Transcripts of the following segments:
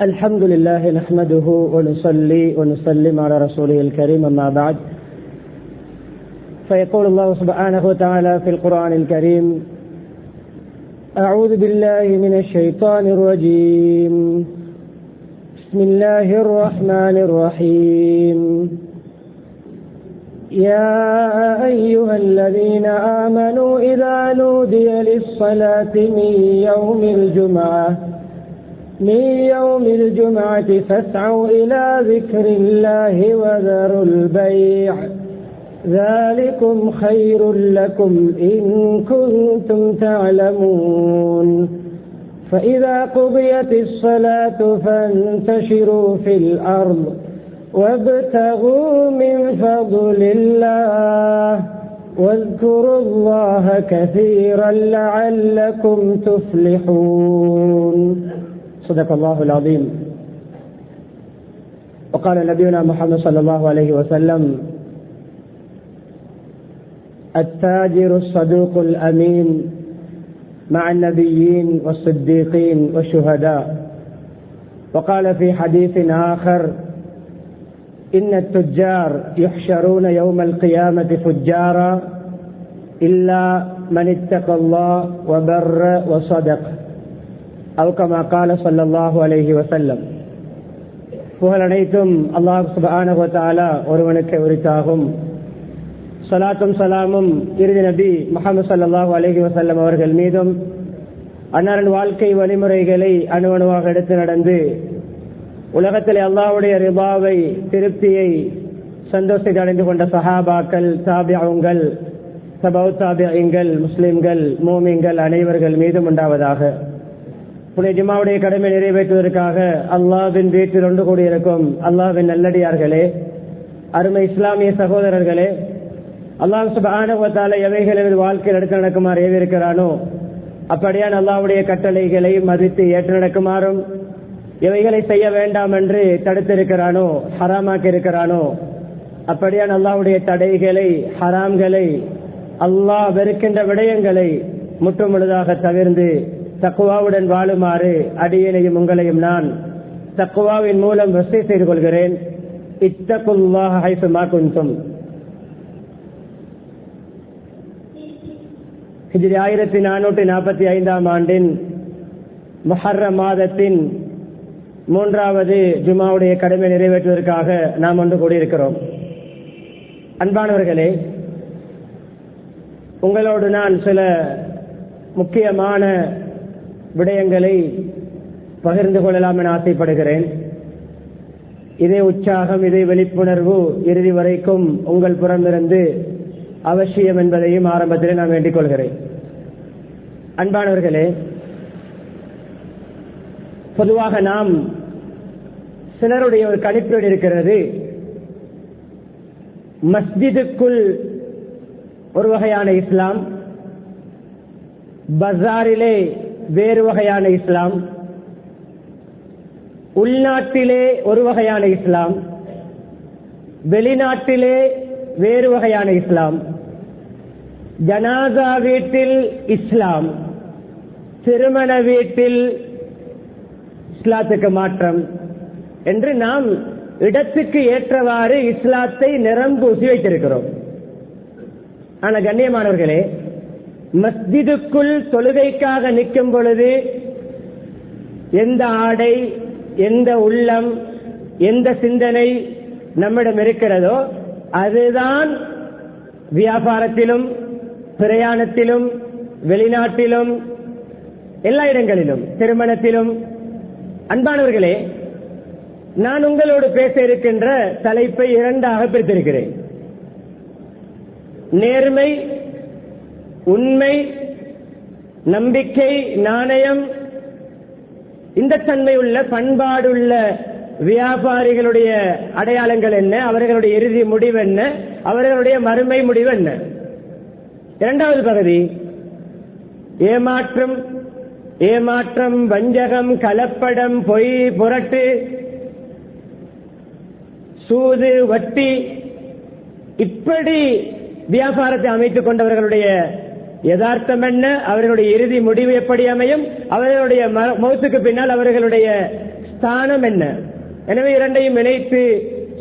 الحمد لله نحمده ونصلي ونسلم على رسوله الكريم أما بعد فيقول الله سبحانه وتعالى في القرآن الكريم أعوذ بالله من الشيطان الرجيم بسم الله الرحمن الرحيم يا أيها الذين آمنوا إذا نودي للصلاة من يوم الجمعة فاسعوا إلى ذكر الله وذروا البيع ذلكم خير لكم إن كنتم تعلمون فإذا قضيت الصلاة فانتشروا في الأرض وابتغوا من فضل الله واذكروا الله كثيرا لعلكم تفلحون صدق الله العظيم. وقال نبينا محمد صلى الله عليه وسلم التاجر الصدوق الأمين مع النبيين والصديقين والشهداء. وقال في حديث آخر إن التجار يحشرون يوم القيامة فجارا إلا من اتقى الله وبر وصدق أو كما قال صلى الله عليه وسلم. புகழ் அனைத்தும் அல்லாஹ் சுப்ஹானஹு வ தஆலா ஒருவனுக்கு உரித்தாகும். ஸலாத்தும் ஸலாமும் இறுதி நபி முஹம்மது ஸல்லல்லாஹு அலைஹி வஸல்லம் அவர்கள் மீதும் அன்னாரின் வாழ்க்கை வழிமுறைகளை அணுவணுவாக எடுத்து நடந்து உலகத்தில் அல்லாஹ்வுடைய ரிபாவை திருப்தியை சந்தோஷத்தை அடைந்து கொண்ட சஹாபாக்கள், தாபிஊன்கள், தபவு தாபிஈன்கள், முஸ்லிம்கள், மூமின்கள் அனைவர்கள் மீதும் உண்டாவதாக. புனித ஜும்ஆவுடைய கடமை நிறைவேற்றுவதற்காக அல்லாஹ்வின் வீட்டில் ஒன்று கூடியிருக்கும் அல்லாஹ்வின் நல்லடியார்களே, அருமை இஸ்லாமிய சகோதரர்களே, அல்லாஹ் சுப்ஹானஹு வ தஆலா எவைகளில் வாழ்க்கையில் எடுத்து நடக்குமாறு ஏவிருக்கிறானோ அப்படியான அல்லாஹ்வுடைய கட்டளைகளை மதித்து ஏற்று நடக்குமாறும், எவைகளை செய்ய வேண்டாம் என்று தடுத்திருக்கிறானோ, ஹராமாக்கி இருக்கிறானோ அப்படியான அல்லாஹ்வுடைய தடைகளை, ஹராம்களை, அல்லாஹ் வெறுக்கின்ற விடயங்களை முற்றுமுழுதாக தவிர்ந்து தக்வாவுடன் வாழுமாறு அடியேனையும் உங்களையும் நான் தக்வாவின் மூலம் வசிய செய்து கொள்கிறேன். இத்தகுல்லாஹ ஹைசுமா குன்தும். ஹிஜ்ரி 1445 ஆண்டின் முஹர்ரம் மாதத்தின் 3வது ஜுமாவுடைய கடமை நிறைவேற்றுவதற்காக நாம் ஒன்று கூடியிருக்கிறோம். அன்பானவர்களே, உங்களோடு நான் சில முக்கியமான விடயங்களை பகிர்ந்து கொள்ளலாம் என ஆசைப்படுகிறேன். இதே உற்சாகம், இதே விழிப்புணர்வு இறுதி வரைக்கும் உங்கள் புறமிருந்து அவசியம் என்பதையும் ஆரம்பத்தில் நான் வேண்டிக் கொள்கிறேன். அன்பானவர்களே, பொதுவாக நாம் சிலருடைய ஒரு கணிப்பீடு இருக்கிறது. மஸ்ஜிதுக்குள் ஒரு வகையான இஸ்லாம், பஜாரிலே வேறு வகையான இஸ்லாம், உள்நாட்டிலே ஒரு வகையான இஸ்லாம், வெளிநாட்டிலே வேறு வகையான இஸ்லாம், ஜனாசா வீட்டில் இஸ்லாம், திருமண வீட்டில் இஸ்லாத்துக்கு மாற்றம் என்று நாம் இடத்துக்கு ஏற்றவாறு இஸ்லாத்தை நிறம் பூசி வைத்திருக்கிறோம். ஆனா கண்ணியமானவர்களே, மஸ்ஜிதுக்குள் தொழுகைக்காக நிற்கும் பொழுது எந்த ஆடை, எந்த உள்ளம், எந்த சிந்தனை நம்மிடம் இருக்கிறதோ அதுதான் வியாபாரத்திலும், பிரயாணத்திலும், வெளிநாட்டிலும், எல்லா இடங்களிலும், திருமணத்திலும். அன்பானவர்களே, நான் உங்களோடு பேச இருக்கின்ற தலைப்பை 2ஆக பிரித்திருக்கிறேன். நேர்மை, உண்மை, நம்பிக்கை, நாணயம், இந்த தன்மை உள்ள பண்பாடுள்ள வியாபாரிகளுடைய அடையாளங்கள் என்ன, அவர்களுடைய இறுதி முடிவு என்ன, அவர்களுடைய மறுமை முடிவு என்ன. 2வது பகுதி ஏமாற்றம், வஞ்சகம், கலப்படம், பொய், புரட்டு, சூது, வட்டி, இப்படி வியாபாரத்தை அமைத்துக் கொண்டவர்களுடைய யதார்த்தம் என்ன, அவர்களுடைய இறுதி முடிவு எப்படி அமையும், அவர்களுடைய மௌத்துக்கு பின்னால் அவர்களுடைய ஸ்தானம் என்ன. எனவே இரண்டையும் இணைத்து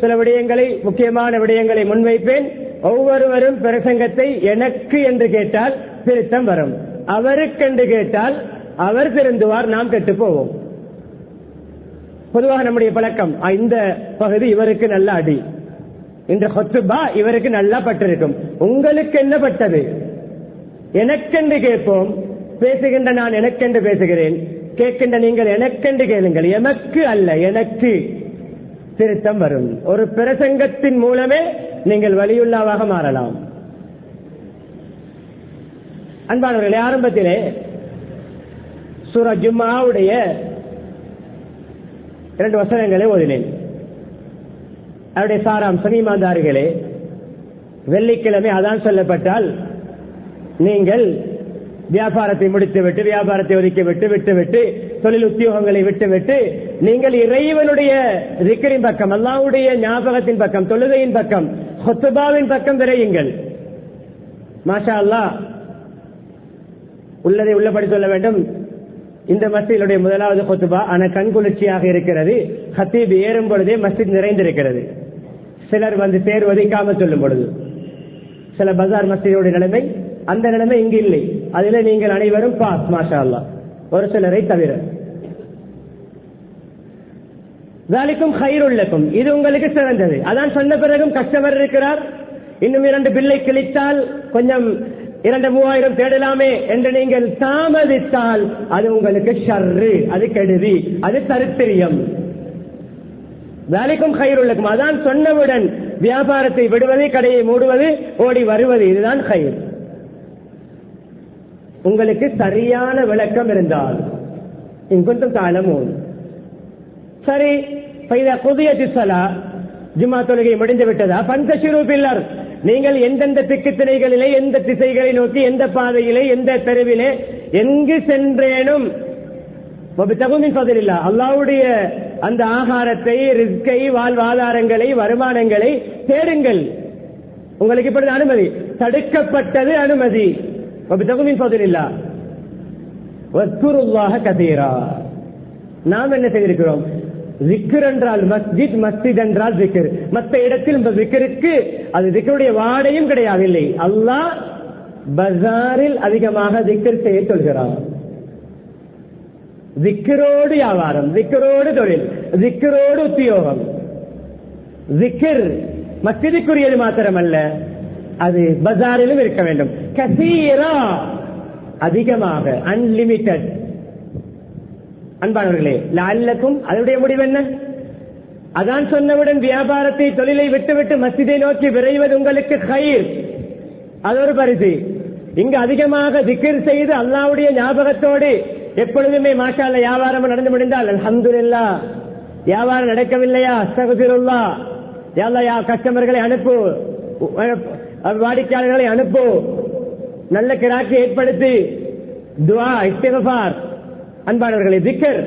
சில விடயங்களை, முக்கியமான விடயங்களை முன்வைப்பேன். ஒவ்வொருவரும் பிரசங்கத்தை எனக்கு என்று கேட்டால் திருத்தம் வரும், அவருக்கென்று கேட்டால் அவர் திருந்துவார், நாம் கெட்டு போவோம். பொதுவாக நம்முடைய பழக்கம், இந்த பகுதி இவருக்கு நல்ல அடி, இந்த ஹுத்பா இவருக்கு நல்லா பட்டிருக்கும், உங்களுக்கு என்ன பட்டது, எனக்கென்று கேட்போம். பேசுகின்ற நான் எனக்கென்று பேசுகிறேன், கேட்கின்ற நீங்கள் எனக்கென்று கேளுங்கள், எமக்கு அல்ல, எனக்கு திருத்தம் வரும். ஒரு பிரசங்கத்தின் மூலமே நீங்கள் வலியுல்லாவாக மாறலாம். அன்பானவர்களே, ஆரம்பத்திலே சூரா ஜும்ஆவுடைய 2 வசனங்களை ஓதினேன். அவருடைய சாராம்சம், ஈமான்தாரிகளே, வெள்ளிக்கிழமை அதான் சொல்லப்பட்டால் நீங்கள் வியாபாரத்தை முடித்துவிட்டு, வியாபாரத்தை ஒதுக்கிவிட்டு, விட்டுவிட்டு, தொழில் உத்தியோகங்களை விட்டுவிட்டு நீங்கள் இறைவனுடைய திக்ரின் பக்கம், அல்லாஹ்வுடைய ஞாபகத்தின் பக்கம், தொழுகையின் பக்கம், ஹுத்பாவின் பக்கம் விரையுங்கள். மாஷா அல்லாஹ், உள்ளதை உள்ளபடி சொல்ல வேண்டும். இந்த மஸ்ஜிதுடைய முதலாவது ஹுத்பா ஆனா கண்குளிர்ச்சியாக இருக்கிறது. ஹத்தீப் ஏறும் பொழுதே மஸ்ஜித் நிறைந்திருக்கிறது. சிலர் வந்து தேர்வதிக்காமல் சொல்லும் பொழுது, சில பஜார் மஸ்ஜிதோட நிலைமை, அந்த நிலைமை இங்கு இல்லை. அதிலே நீங்கள் அனைவரும் பாஸ், மாஷா அல்லாஹ், ஒரு சிலரை தவிர. ذَلِكُمْ خَيْرٌ لَكُمْ, இது உங்களுக்கு சிறந்தது. அதான் சொன்ன பிறகும் கஸ்டமர் இருக்கிறார், இன்னும் 2 பில்லை கிழித்தால் கொஞ்சம் 2,000-3,000 தேடலாமே என்று நீங்கள் தாமதித்தால் அது உங்களுக்கு ஷர்ரு, அது கெடுதி, அது தரித்திரியம். ذَلِكُمْ خَيْرٌ لَكُمْ, அதான் சொன்னவுடன் வியாபாரத்தை விடுவது, கடையை மூடுவது, ஓடி வருவது, இதுதான் கயிர். உங்களுக்கு சரியான விளக்கம் இருந்தால், இங்கொன்றும் தாளமும் சரி. ஜும்மா தொழுகை முடிந்து விட்டதா, பன்தஷிரு ஃபில் அர்த், நீங்கள் எந்தெந்த திக்கு திணைகளிலே, எந்த திசைகளை நோக்கி, எந்த பாதையிலே, எந்த தெருவிலே எங்கு சென்றேனும் அல்லாஹ்வுடைய அந்த ஆகாரத்தை, ரிஸ்கை, வாழ்வாதாரங்களை, வருமானங்களை தேடுங்கள். உங்களுக்கு இப்பொழுது அனுமதி, தடுக்கப்பட்டது அனுமதி. நாம் என்ன செய்திருக்கிறோம்? ஜிக்ர் என்றால் மஸ்ஜித், மஸ்ஜித் என்றால் ஜிக்ர். மற்ற இடத்தில் இந்த ஜிக்ருக்கு அது ஜிக்ருடைய வாடையும் கிடையாதில்லை. அல்லாஹ் பஜாரில் அதிகமாக ஜிக்ர் செய்ய சொல்கிறார். ஜிக்ரோடு வியாபாரம், ஜிக்ரோடு தொழில், ஜிக்ரோடு உத்தியோகம். ஜிக்ர் மஸ்ஜிதுக்குரியது மாத்திரமல்ல, அது பஜாரிலும் இருக்க வேண்டும். கசீரா, அதிகமாக, அன்லிமிட்டட். அன்பானவர்களே, லஅல்லக்கும், அதனுடைய முடிவு என்ன? அதான் சொன்னவுடன் வியாபாரத்தை, தொழிலை விட்டுவிட்டு மஸ்ஜிதை நோக்கி விரைவது உங்களுக்கு கயிர், அது ஒரு பரிசு. இங்கு அதிகமாக திக்ர் செய்து அல்லாஹ்வுடைய ஞாபகத்தோடு எப்பொழுதுமே மாஷா அல்லாஹ் வியாபாரம் நடந்து முடிந்தால் அல்ஹம்துலில்லாஹ், வியாபாரம் நடக்கவில்லையா அஸ்தக்ஃபிருல்லாஹ், யா அல்லாஹ் கஸ்டமர்களை அனுப்பு, வாடிக்கையாளர்களை அனுப்பு, நல்ல கிராக்கி ஏற்படுத்தி துஆ, இஸ்திக்ஃபார். அன்பானவர்களே, திக்ர்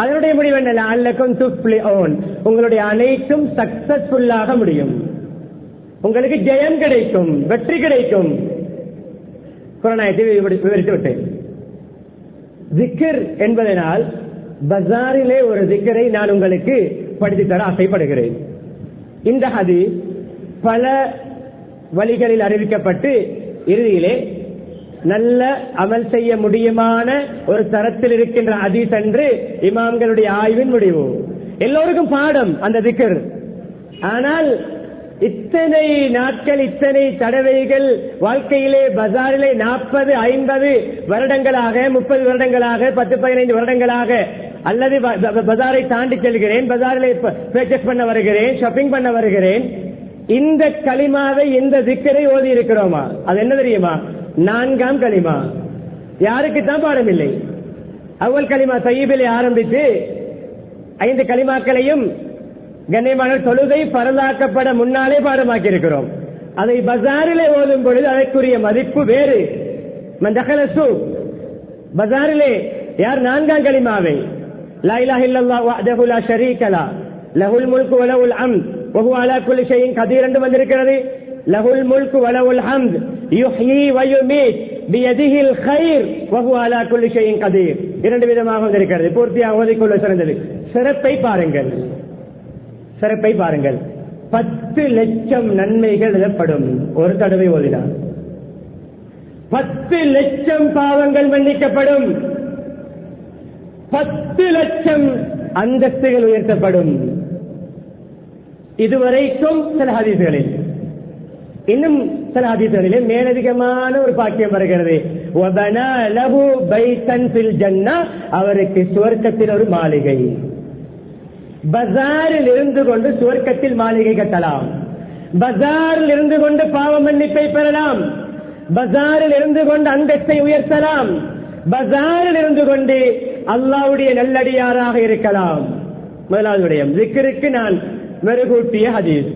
அதனுடைய முடிவு என்ன? லஅல்லக்கும் துஃப்லிஹூன், உங்களுடைய அனைத்தும் சக்சஸ்ஃபுல்லாக முடியும், உங்களுக்கு ஜெயம் கிடைக்கும், வெற்றி கிடைக்கும். குர்ஆனை விவரித்து விட்டேன். திக்ர் என்பதனால் பஜாரிலே ஒரு திக்ரை நான் உங்களுக்கு படித்து தர ஆசைப்படுகிறேன். இந்த ஹதீஸ் பல வழிகளில் அறிவிக்கப்பட்டு இறுதியிலே நல்ல அமல் செய்ய முடியுமான ஒரு தரத்தில் இருக்கின்ற ஹதீஸ் என்று இமாம்களுடைய ஆய்வின் முடிவு. எல்லோருக்கும் பாடம் அந்த திக்ர். ஆனால் இத்தனை நாட்கள், இத்தனை தடவைகள் வாழ்க்கையிலே பஜாரிலே 40, 50 வருடங்களாக, 30 வருடங்களாக, 10, 15 வருடங்களாக, அல்லது பஜாரை தாண்டி செல்கிறேன், பஜாரிலே பர்ச்சேஸ் பண்ண வருகிறேன், ஷாப்பிங் பண்ண வருகிறேன், இந்த கலிமாவை, இந்த திக்கரை ஓதி இருக்கிறோமா? அது என்ன தெரியுமா? 4ஆம் கலிமா. யாருக்குத்தான் பாடம் இல்லை. அவ்வல் கலிமா தய்யிபிலே ஆரம்பித்து 5 கலிமாக்களையும் கண்ணியமான தொழுகை பரலாக்கப்பட முன்னாலே பாடமாக்கி இருக்கிறோம். அதை பஜாரிலே ஓதும் பொழுது அதற்குரிய மதிப்பு வேறு. பஜாரிலே யார் 4ஆம் கலிமாவை லா இலாஹ இல்லல்லாஹு வஹ்தஹு லா ஷரீக லஹு லஹுல் முல்கு வ லஹுல் ஹம்த் வ ஹுவ அலா குல்லி ஷைஇன் கதீர் என்று வந்திருக்கிறது. லஹுல் முல்கு வ லஹுல் ஹம்த் யுஹ்யி வ யுமீத் பியதிஹில் கைர் வஹுவ அலா குல்லி ஷைஇன் கதீர். இரண்டு விதமாக இருக்கிறது, பூர்த்தியாக ஓதிக்கொள்ள சிறந்தது. சிறப்பை பாருங்கள், சிறப்பை பாருங்கள். 10 லட்சம் நன்மைகள் எழுதப்படும் ஒரு தடவை ஓதினார். 10 லட்சம் பாவங்கள் மன்னிக்கப்படும். 10 லட்சம் அந்தஸ்துகள் உயர்த்தப்படும். இதுவரைக்கும் சில ஹதீஸ்களில், இன்னும் சில ஹதீஸ்களிலே மேலதிகமான ஒரு பாக்கியம் வருகிறது. வபனா லஹு பைத்தன் ஃபில் ஜன்னah, அவருக்கு சுவர்க்கத்தில் ஒரு மாளிகை. பஜாரில் இருந்து கொண்டு சுவர்க்கத்தில் மாளிகை கட்டலாம். பஜாரில் இருந்து கொண்டு பாவ மன்னிப்பை பெறலாம். பஜாரில் இருந்து கொண்டு அந்தஸ்தை உயர்த்தலாம். பஜாரில் இருந்து கொண்டு அல்லாஹ்வுடைய நல்லடியாராக இருக்கலாம். முதலாவது விடயம், zikருக்கு நான் மெருகூட்டிய ஹதீஸ்.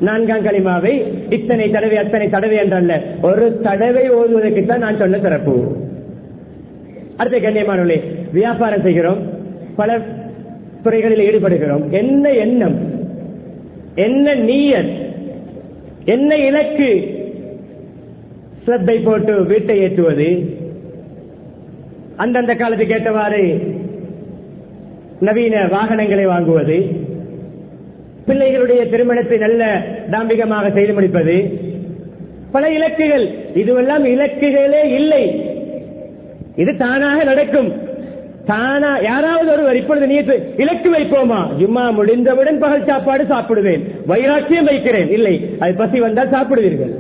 4ஆம் கலிமாவை இத்தனை தடவை அத்தனை தடவை என்றல்ல, ஒரு தடவை ஓதுவதற்குத்தான் நான் சொன்ன சிறப்பு. அடுத்த கண்ணியமானவர்களே, வியாபாரம் செய்கிறோம், பல துறைகளில் ஈடுபடுகிறோம். என்ன எண்ணம், என்ன நீயத், என்ன இலக்கு? ஸ்லப்பை போட்டு வீட்டை ஏற்றுவது, அந்தந்த காலத்துக்கு ஏற்றவாறு நவீன வாகனங்களை வாங்குவது, பிள்ளைகளுடைய திருமணத்தை நல்ல தாம்பிகமாக செய்து முடிப்பது, பல இலக்குகள். இதுவெல்லாம் இலக்குகளே இல்லை, இது தானாக நடக்கும். தானா யாராவது ஒருவர் இப்பொழுது நியத்து இலக்கு வைப்போமா, ஜும்மா முடிந்தவுடன் பகல் சாப்பாடு சாப்பிடுவேன், வைராக்கியம் வைக்கிறேன், இல்லை, அது பசி வந்தால் சாப்பிடுவீர்கள்.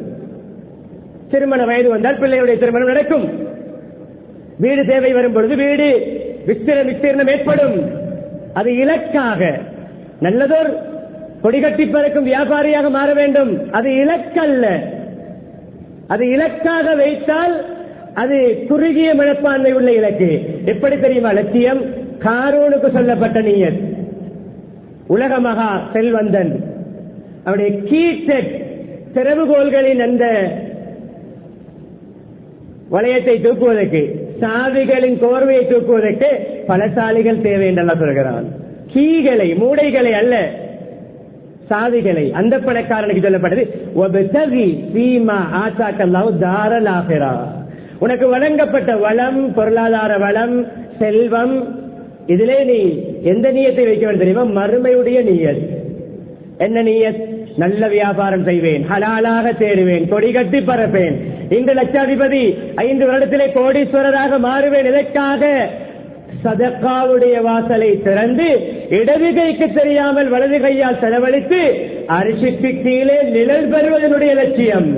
திருமண வயது வந்தால் பிள்ளைகளுடைய திருமணம் நடக்கும். வீடு தேவை வரும் பொழுது வீடு விஸ்தீர்ணம் ஏற்படும். அது இலக்காக நல்லதோர் கொடிகட்டி பறக்கும் வியாபாரியாக மாற வேண்டும். அது இலக்கல்ல. அது இலக்காக வைத்தால் அது குறுகிய மனப்பான்மை உள்ள இலக்கு. எப்படி தெரியுமா? லட்சியம் காரூனுக்கு சொல்லப்பட்ட நியத். உலக மகா செல்வந்தன் அவருடைய கீசெட் திறவுகோள்களின் அந்த வளையத்தை தூக்குவதற்கு, சாவிகளின் கோர்வையை தூக்குவதற்கு பலசாலிகள் தேவை என்றெல்லாம் சொல்கிறான். கீகளை, மூடைகளை அல்ல, சாவிகளை. அந்த பணக்காரனுக்கு சொல்லப்பட்டது உனக்கு வழங்கப்பட்ட வளம், பொருளாதார வளம், செல்வம், இதிலே நீ எந்த நியத்தை வைக்க வேண்டும் தெரியுமா? மறுமையுடைய நியத். என்ன நியத்? நல்ல வியாபாரம் செய்வேன், ஹலாலாக தேடுவேன், கொடி கட்டி பறப்பேன், இன்று லட்சாதிபதி 5 வருடத்திலே கோடீஸ்வரராக மாறுவேன். இதற்காக சதக்காவுடைய வாசலை திறந்து இடது கைக்கு தெரியாமல் வலது கையால் செலவழித்து அரிசிக்கு கீழே நிழல் பெறுவதனுடைய லட்சியம்.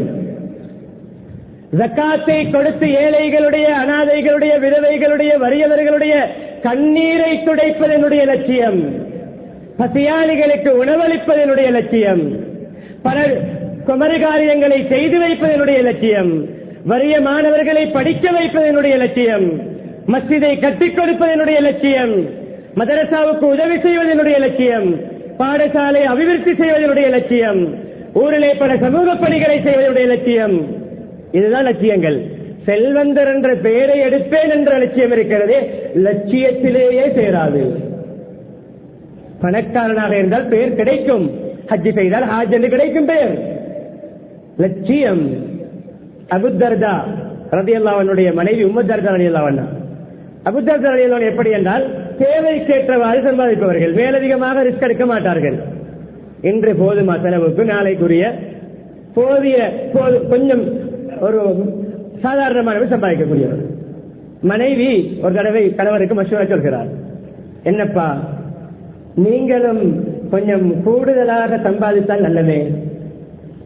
ஜக்காத்தை கொடுத்து ஏழைகளுடைய, அனாதைகளுடைய, விதவைகளுடைய, வறியவர்களுடைய கண்ணீரை துடைப்பதனுடைய லட்சியம். பசியாளிகளுக்கு உணவளிப்பதனுடைய லட்சியம். பல குமரி காரியங்களை செய்து வைப்பதனுடைய லட்சியம். வறிய மாணவர்களை படிக்க வைப்பதனுடைய லட்சியம். மஸ்ஜிதை கட்டிக் கொடுப்பதனுடைய லட்சியம். மதரசாவுக்கு உதவி செய்வதனுடைய லட்சியம். பாடசாலை அபிவிருத்தி செய்வதனுடைய லட்சியம். ஊரிலே பல சமூக பணிகளை செய்வதனுடைய லட்சியம். இதுதான் லட்சியங்கள். செல்வந்தர் என்ற பெயரை எடுப்பேன் என்ற லட்சியம் இருக்கிறது, லட்சியத்திலேயே சேராது. பணக்காரனாக இருந்தால் பெயர் கிடைக்கும், ஹஜ் செய்தால் ஹாஜ் என்று கிடைக்கும் பெயர். லட்சியம். அபூ தர்தா ரலியல்லாஹு அன்ஹுடைய மனைவி உம்மு தர்தா ரலியல்லாஹு அன்ஹா. அபூ தர்தா ரலியல்லாஹு அன்ஹு எப்படி என்றால் தேவைக்கேற்றவாறு சம்பாதிப்பவர்கள், மேலதிகமாக ரிஸ்க் எடுக்க மாட்டார்கள். இன்று போதுமா செலவுக்கு, நாளைக்குரிய போதிய கொஞ்சம் ஒரு சாதாரணமாக சம்பாதிக்கக்கூடியவர். மனைவி ஒரு தடவை கணவருக்கு மஷூரா சொல்கிறார், என்னப்பா நீங்களும் கொஞ்சம் கூடுதலாக சம்பாதித்தால் நல்லதே,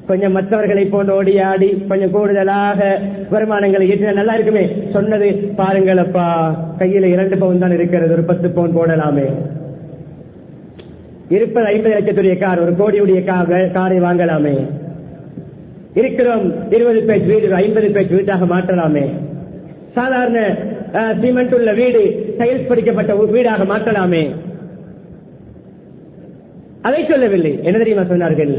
கொஞ்சம் மற்றவர்களை போன்று ஓடி ஆடி கொஞ்சம் கூடுதலாக வருமானங்களை ஈட்டினால் நல்லா இருக்குமே. சொன்னது பாருங்களப்பா, கையில 2 பவுன் தான் இருக்கிறது, ஒரு 10 பவுன் போடலாமே. இருப்பது 50 லட்சத்துடைய கார், ஒரு கோடியுடைய காரை வாங்கலாமே. இருக்கிறோம் 20 பேஜ் வீடு 50 பேஜ் வீட்டாக மாற்றலாமே. சாதாரண சிமெண்ட் உள்ள வீடு டைல்ஸ் படிக்கப்பட்ட வீடாக மாற்றலாமே. அதை சொல்லவில்லை. என்ன தெரியுமா சொன்னார்கள்?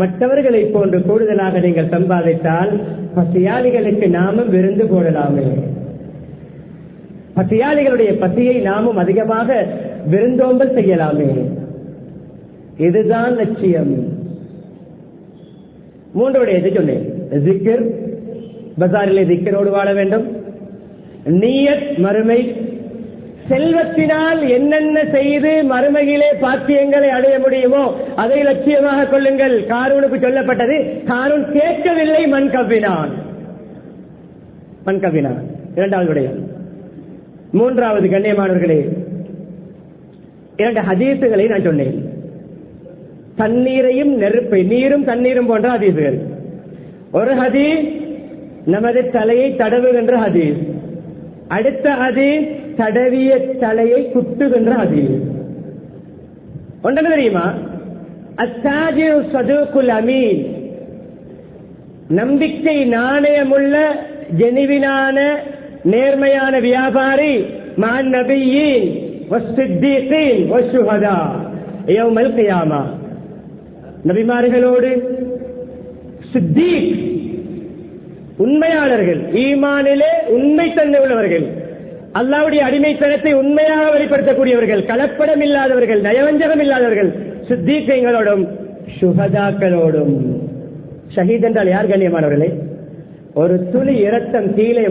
மற்றவர்களை போன்று கூடுதலாக நீங்கள் சம்பாதித்தால் பசியாளிகளுக்கு நாமும் விருந்து போடலாமே. பசியாளிகளுடைய பசியை நாமும் அதிகமாக விருந்தோம்பல் செய்யலாமே. இதுதான் லட்சியம். 3வது சொன்னேன், ஜிக்ர், பஜாரிலே திக்கரோடு வாழ வேண்டும். நியத் மறுமை. செல்வத்தினால் என்னென்ன செய்து மறுமையிலே பாக்கியங்களை அடைய முடியுமோ அதை லட்சியமாக கொள்ளுங்கள். காரூனுக்கு சொல்லப்பட்டது, காரூன் கேட்கவில்லை, மண் கவ்வினான். இரண்டாவது விடயம். மூன்றாவது, கண்ணியமானவர்களே, 2 ஹதீசுகளை நான் சொன்னேன். தண்ணீரையும் நெருப்பை, நீரும் தண்ணீரும் போன்ற ஹதீசுகள். ஒரு ஹதீஸ் நமது தலையை தடவுகின்ற ஹதீஸ். அடுத்த ஹதீஸ் தடவிய தலையை குத்துகின்ற ஹதீஸ். ஒன்று தெரியுமா? அத்தாஜிரு சதுகுல் அமீன், நம்பிக்கை நாணயமுள்ள ஜெனிவினான நேர்மையான வியாபாரி, மான் நபியீன் வஸ்ஸித்தீகீன் வஷ்ஷுஹதா யௌமல் கியாமா, நபிமார்களோடு சித்தீக் உண்மையாளர்கள், ஈமானிலே உண்மை தன்மை உள்ளவர்கள், அல்லாஹ்வுடைய அடிமைத்தனத்தை உண்மையாக வெளிப்படுத்தக்கூடியவர்கள், கலப்படம் இல்லாதவர்கள், நயவஞ்சகம் இல்லாதவர்கள், சித்தீக்கங்களோடும் சுஹதாக்களோடும். ஷஹீத் என்றால் யார் கண்ணியமானவர்களே? ஒரு துளி இரத்தம் கீழே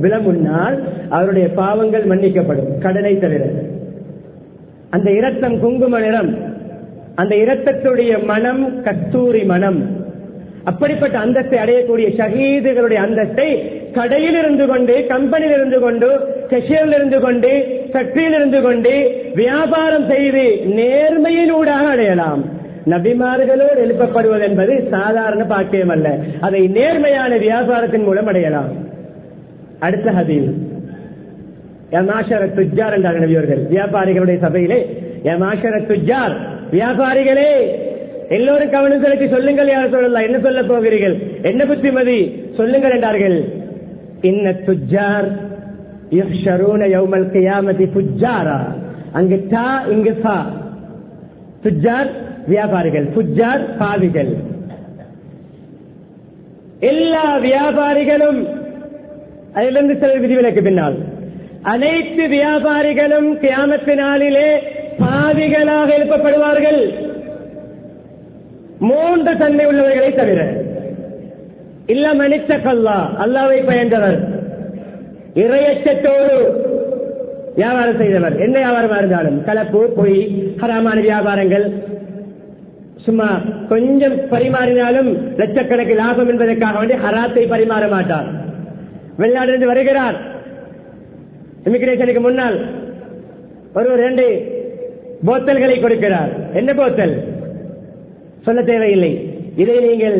விளமுன்னால் அவருடைய பாவங்கள் மன்னிக்கப்படும், கடனை தவிர. அந்த இரத்தம் குங்கும நிறம், அந்த இரத்தத்துடைய மனம் கஸ்தூரி மனம். அப்படிப்பட்ட அந்தஸ்தை அடையக்கூடிய ஷஹீதுகளுடைய அந்தஸ்தை கடையில் இருந்து கொண்டு, கம்பெனியில் இருந்து கொண்டு, கஷியரில் இருந்து கொண்டு, ஃபேக்டரியில் இருந்து கொண்டு, வியாபாரம் செய்து நேர்மையினூடாக அடையலாம். நபிமார்களோடு எழுப்பப்படுவது என்பது சாதாரண பாக்கியம் அல்ல, அதை நேர்மையான வியாபாரத்தின் மூலம் அடையலாம். அடுத்த ஹதீஸ், யமாஷரத் துஜ்ஜார் என்றார் நபியவர்கள் வியாபாரிகளுடைய சபையிலே. யமாஷரத் துஜ்ஜார், வியாபாரிகளே எல்லோரும் கவனம் செலுத்தி சொல்லுங்கள், யார் சொல்லலாம், என்ன சொல்ல போகிறீர்கள், என்ன புத்திமதி சொல்லுங்கள் என்றார்கள். இன்ன துஜ்ஜார் யுஹ்ஷரூன யௌமல் கியாமத்தி ஃபுஜ்ஜாரா. அங்கு தா, இங்கு ஃபா. துஜ்ஜார் வியாபாரிகள், ஃபுஜ்ஜார் பாவிகள். எல்லா வியாபாரிகளும், அதிலிருந்து சில விதிவிலக்கு பின்னால், அனைத்து வியாபாரிகளும் கியாமத்து நாளிலே பாவிகளாக எழுப்பப்படுவார்கள், 3 தன்மை உள்ளவர்களை தவிர. இல்ல மனிதக்கல்லா, அல்லாஹ்வை பயந்தவர், இறையச்சத்தோடு வியாபாரம் செய்தவர், என்ன வியாபாரமா இருந்தாலும், கலப்பு, பொய், ஹராமான வியாபாரங்கள், சும்மா கொஞ்சம் பரிமாறினாலும் லட்சக்கணக்கில் லாபம் என்பதற்காக வேண்டி ஹராத்தை பரிமாற மாட்டார். வெளிநாட்டிலிருந்து வருகிறார், இமிகிரேஷனுக்கு முன்னால் ஒருவர் 2 போத்தல்களை கொடுக்கிறார். என்ன போத்தல் சொல்ல தேவையில்லை, இதை நீங்கள்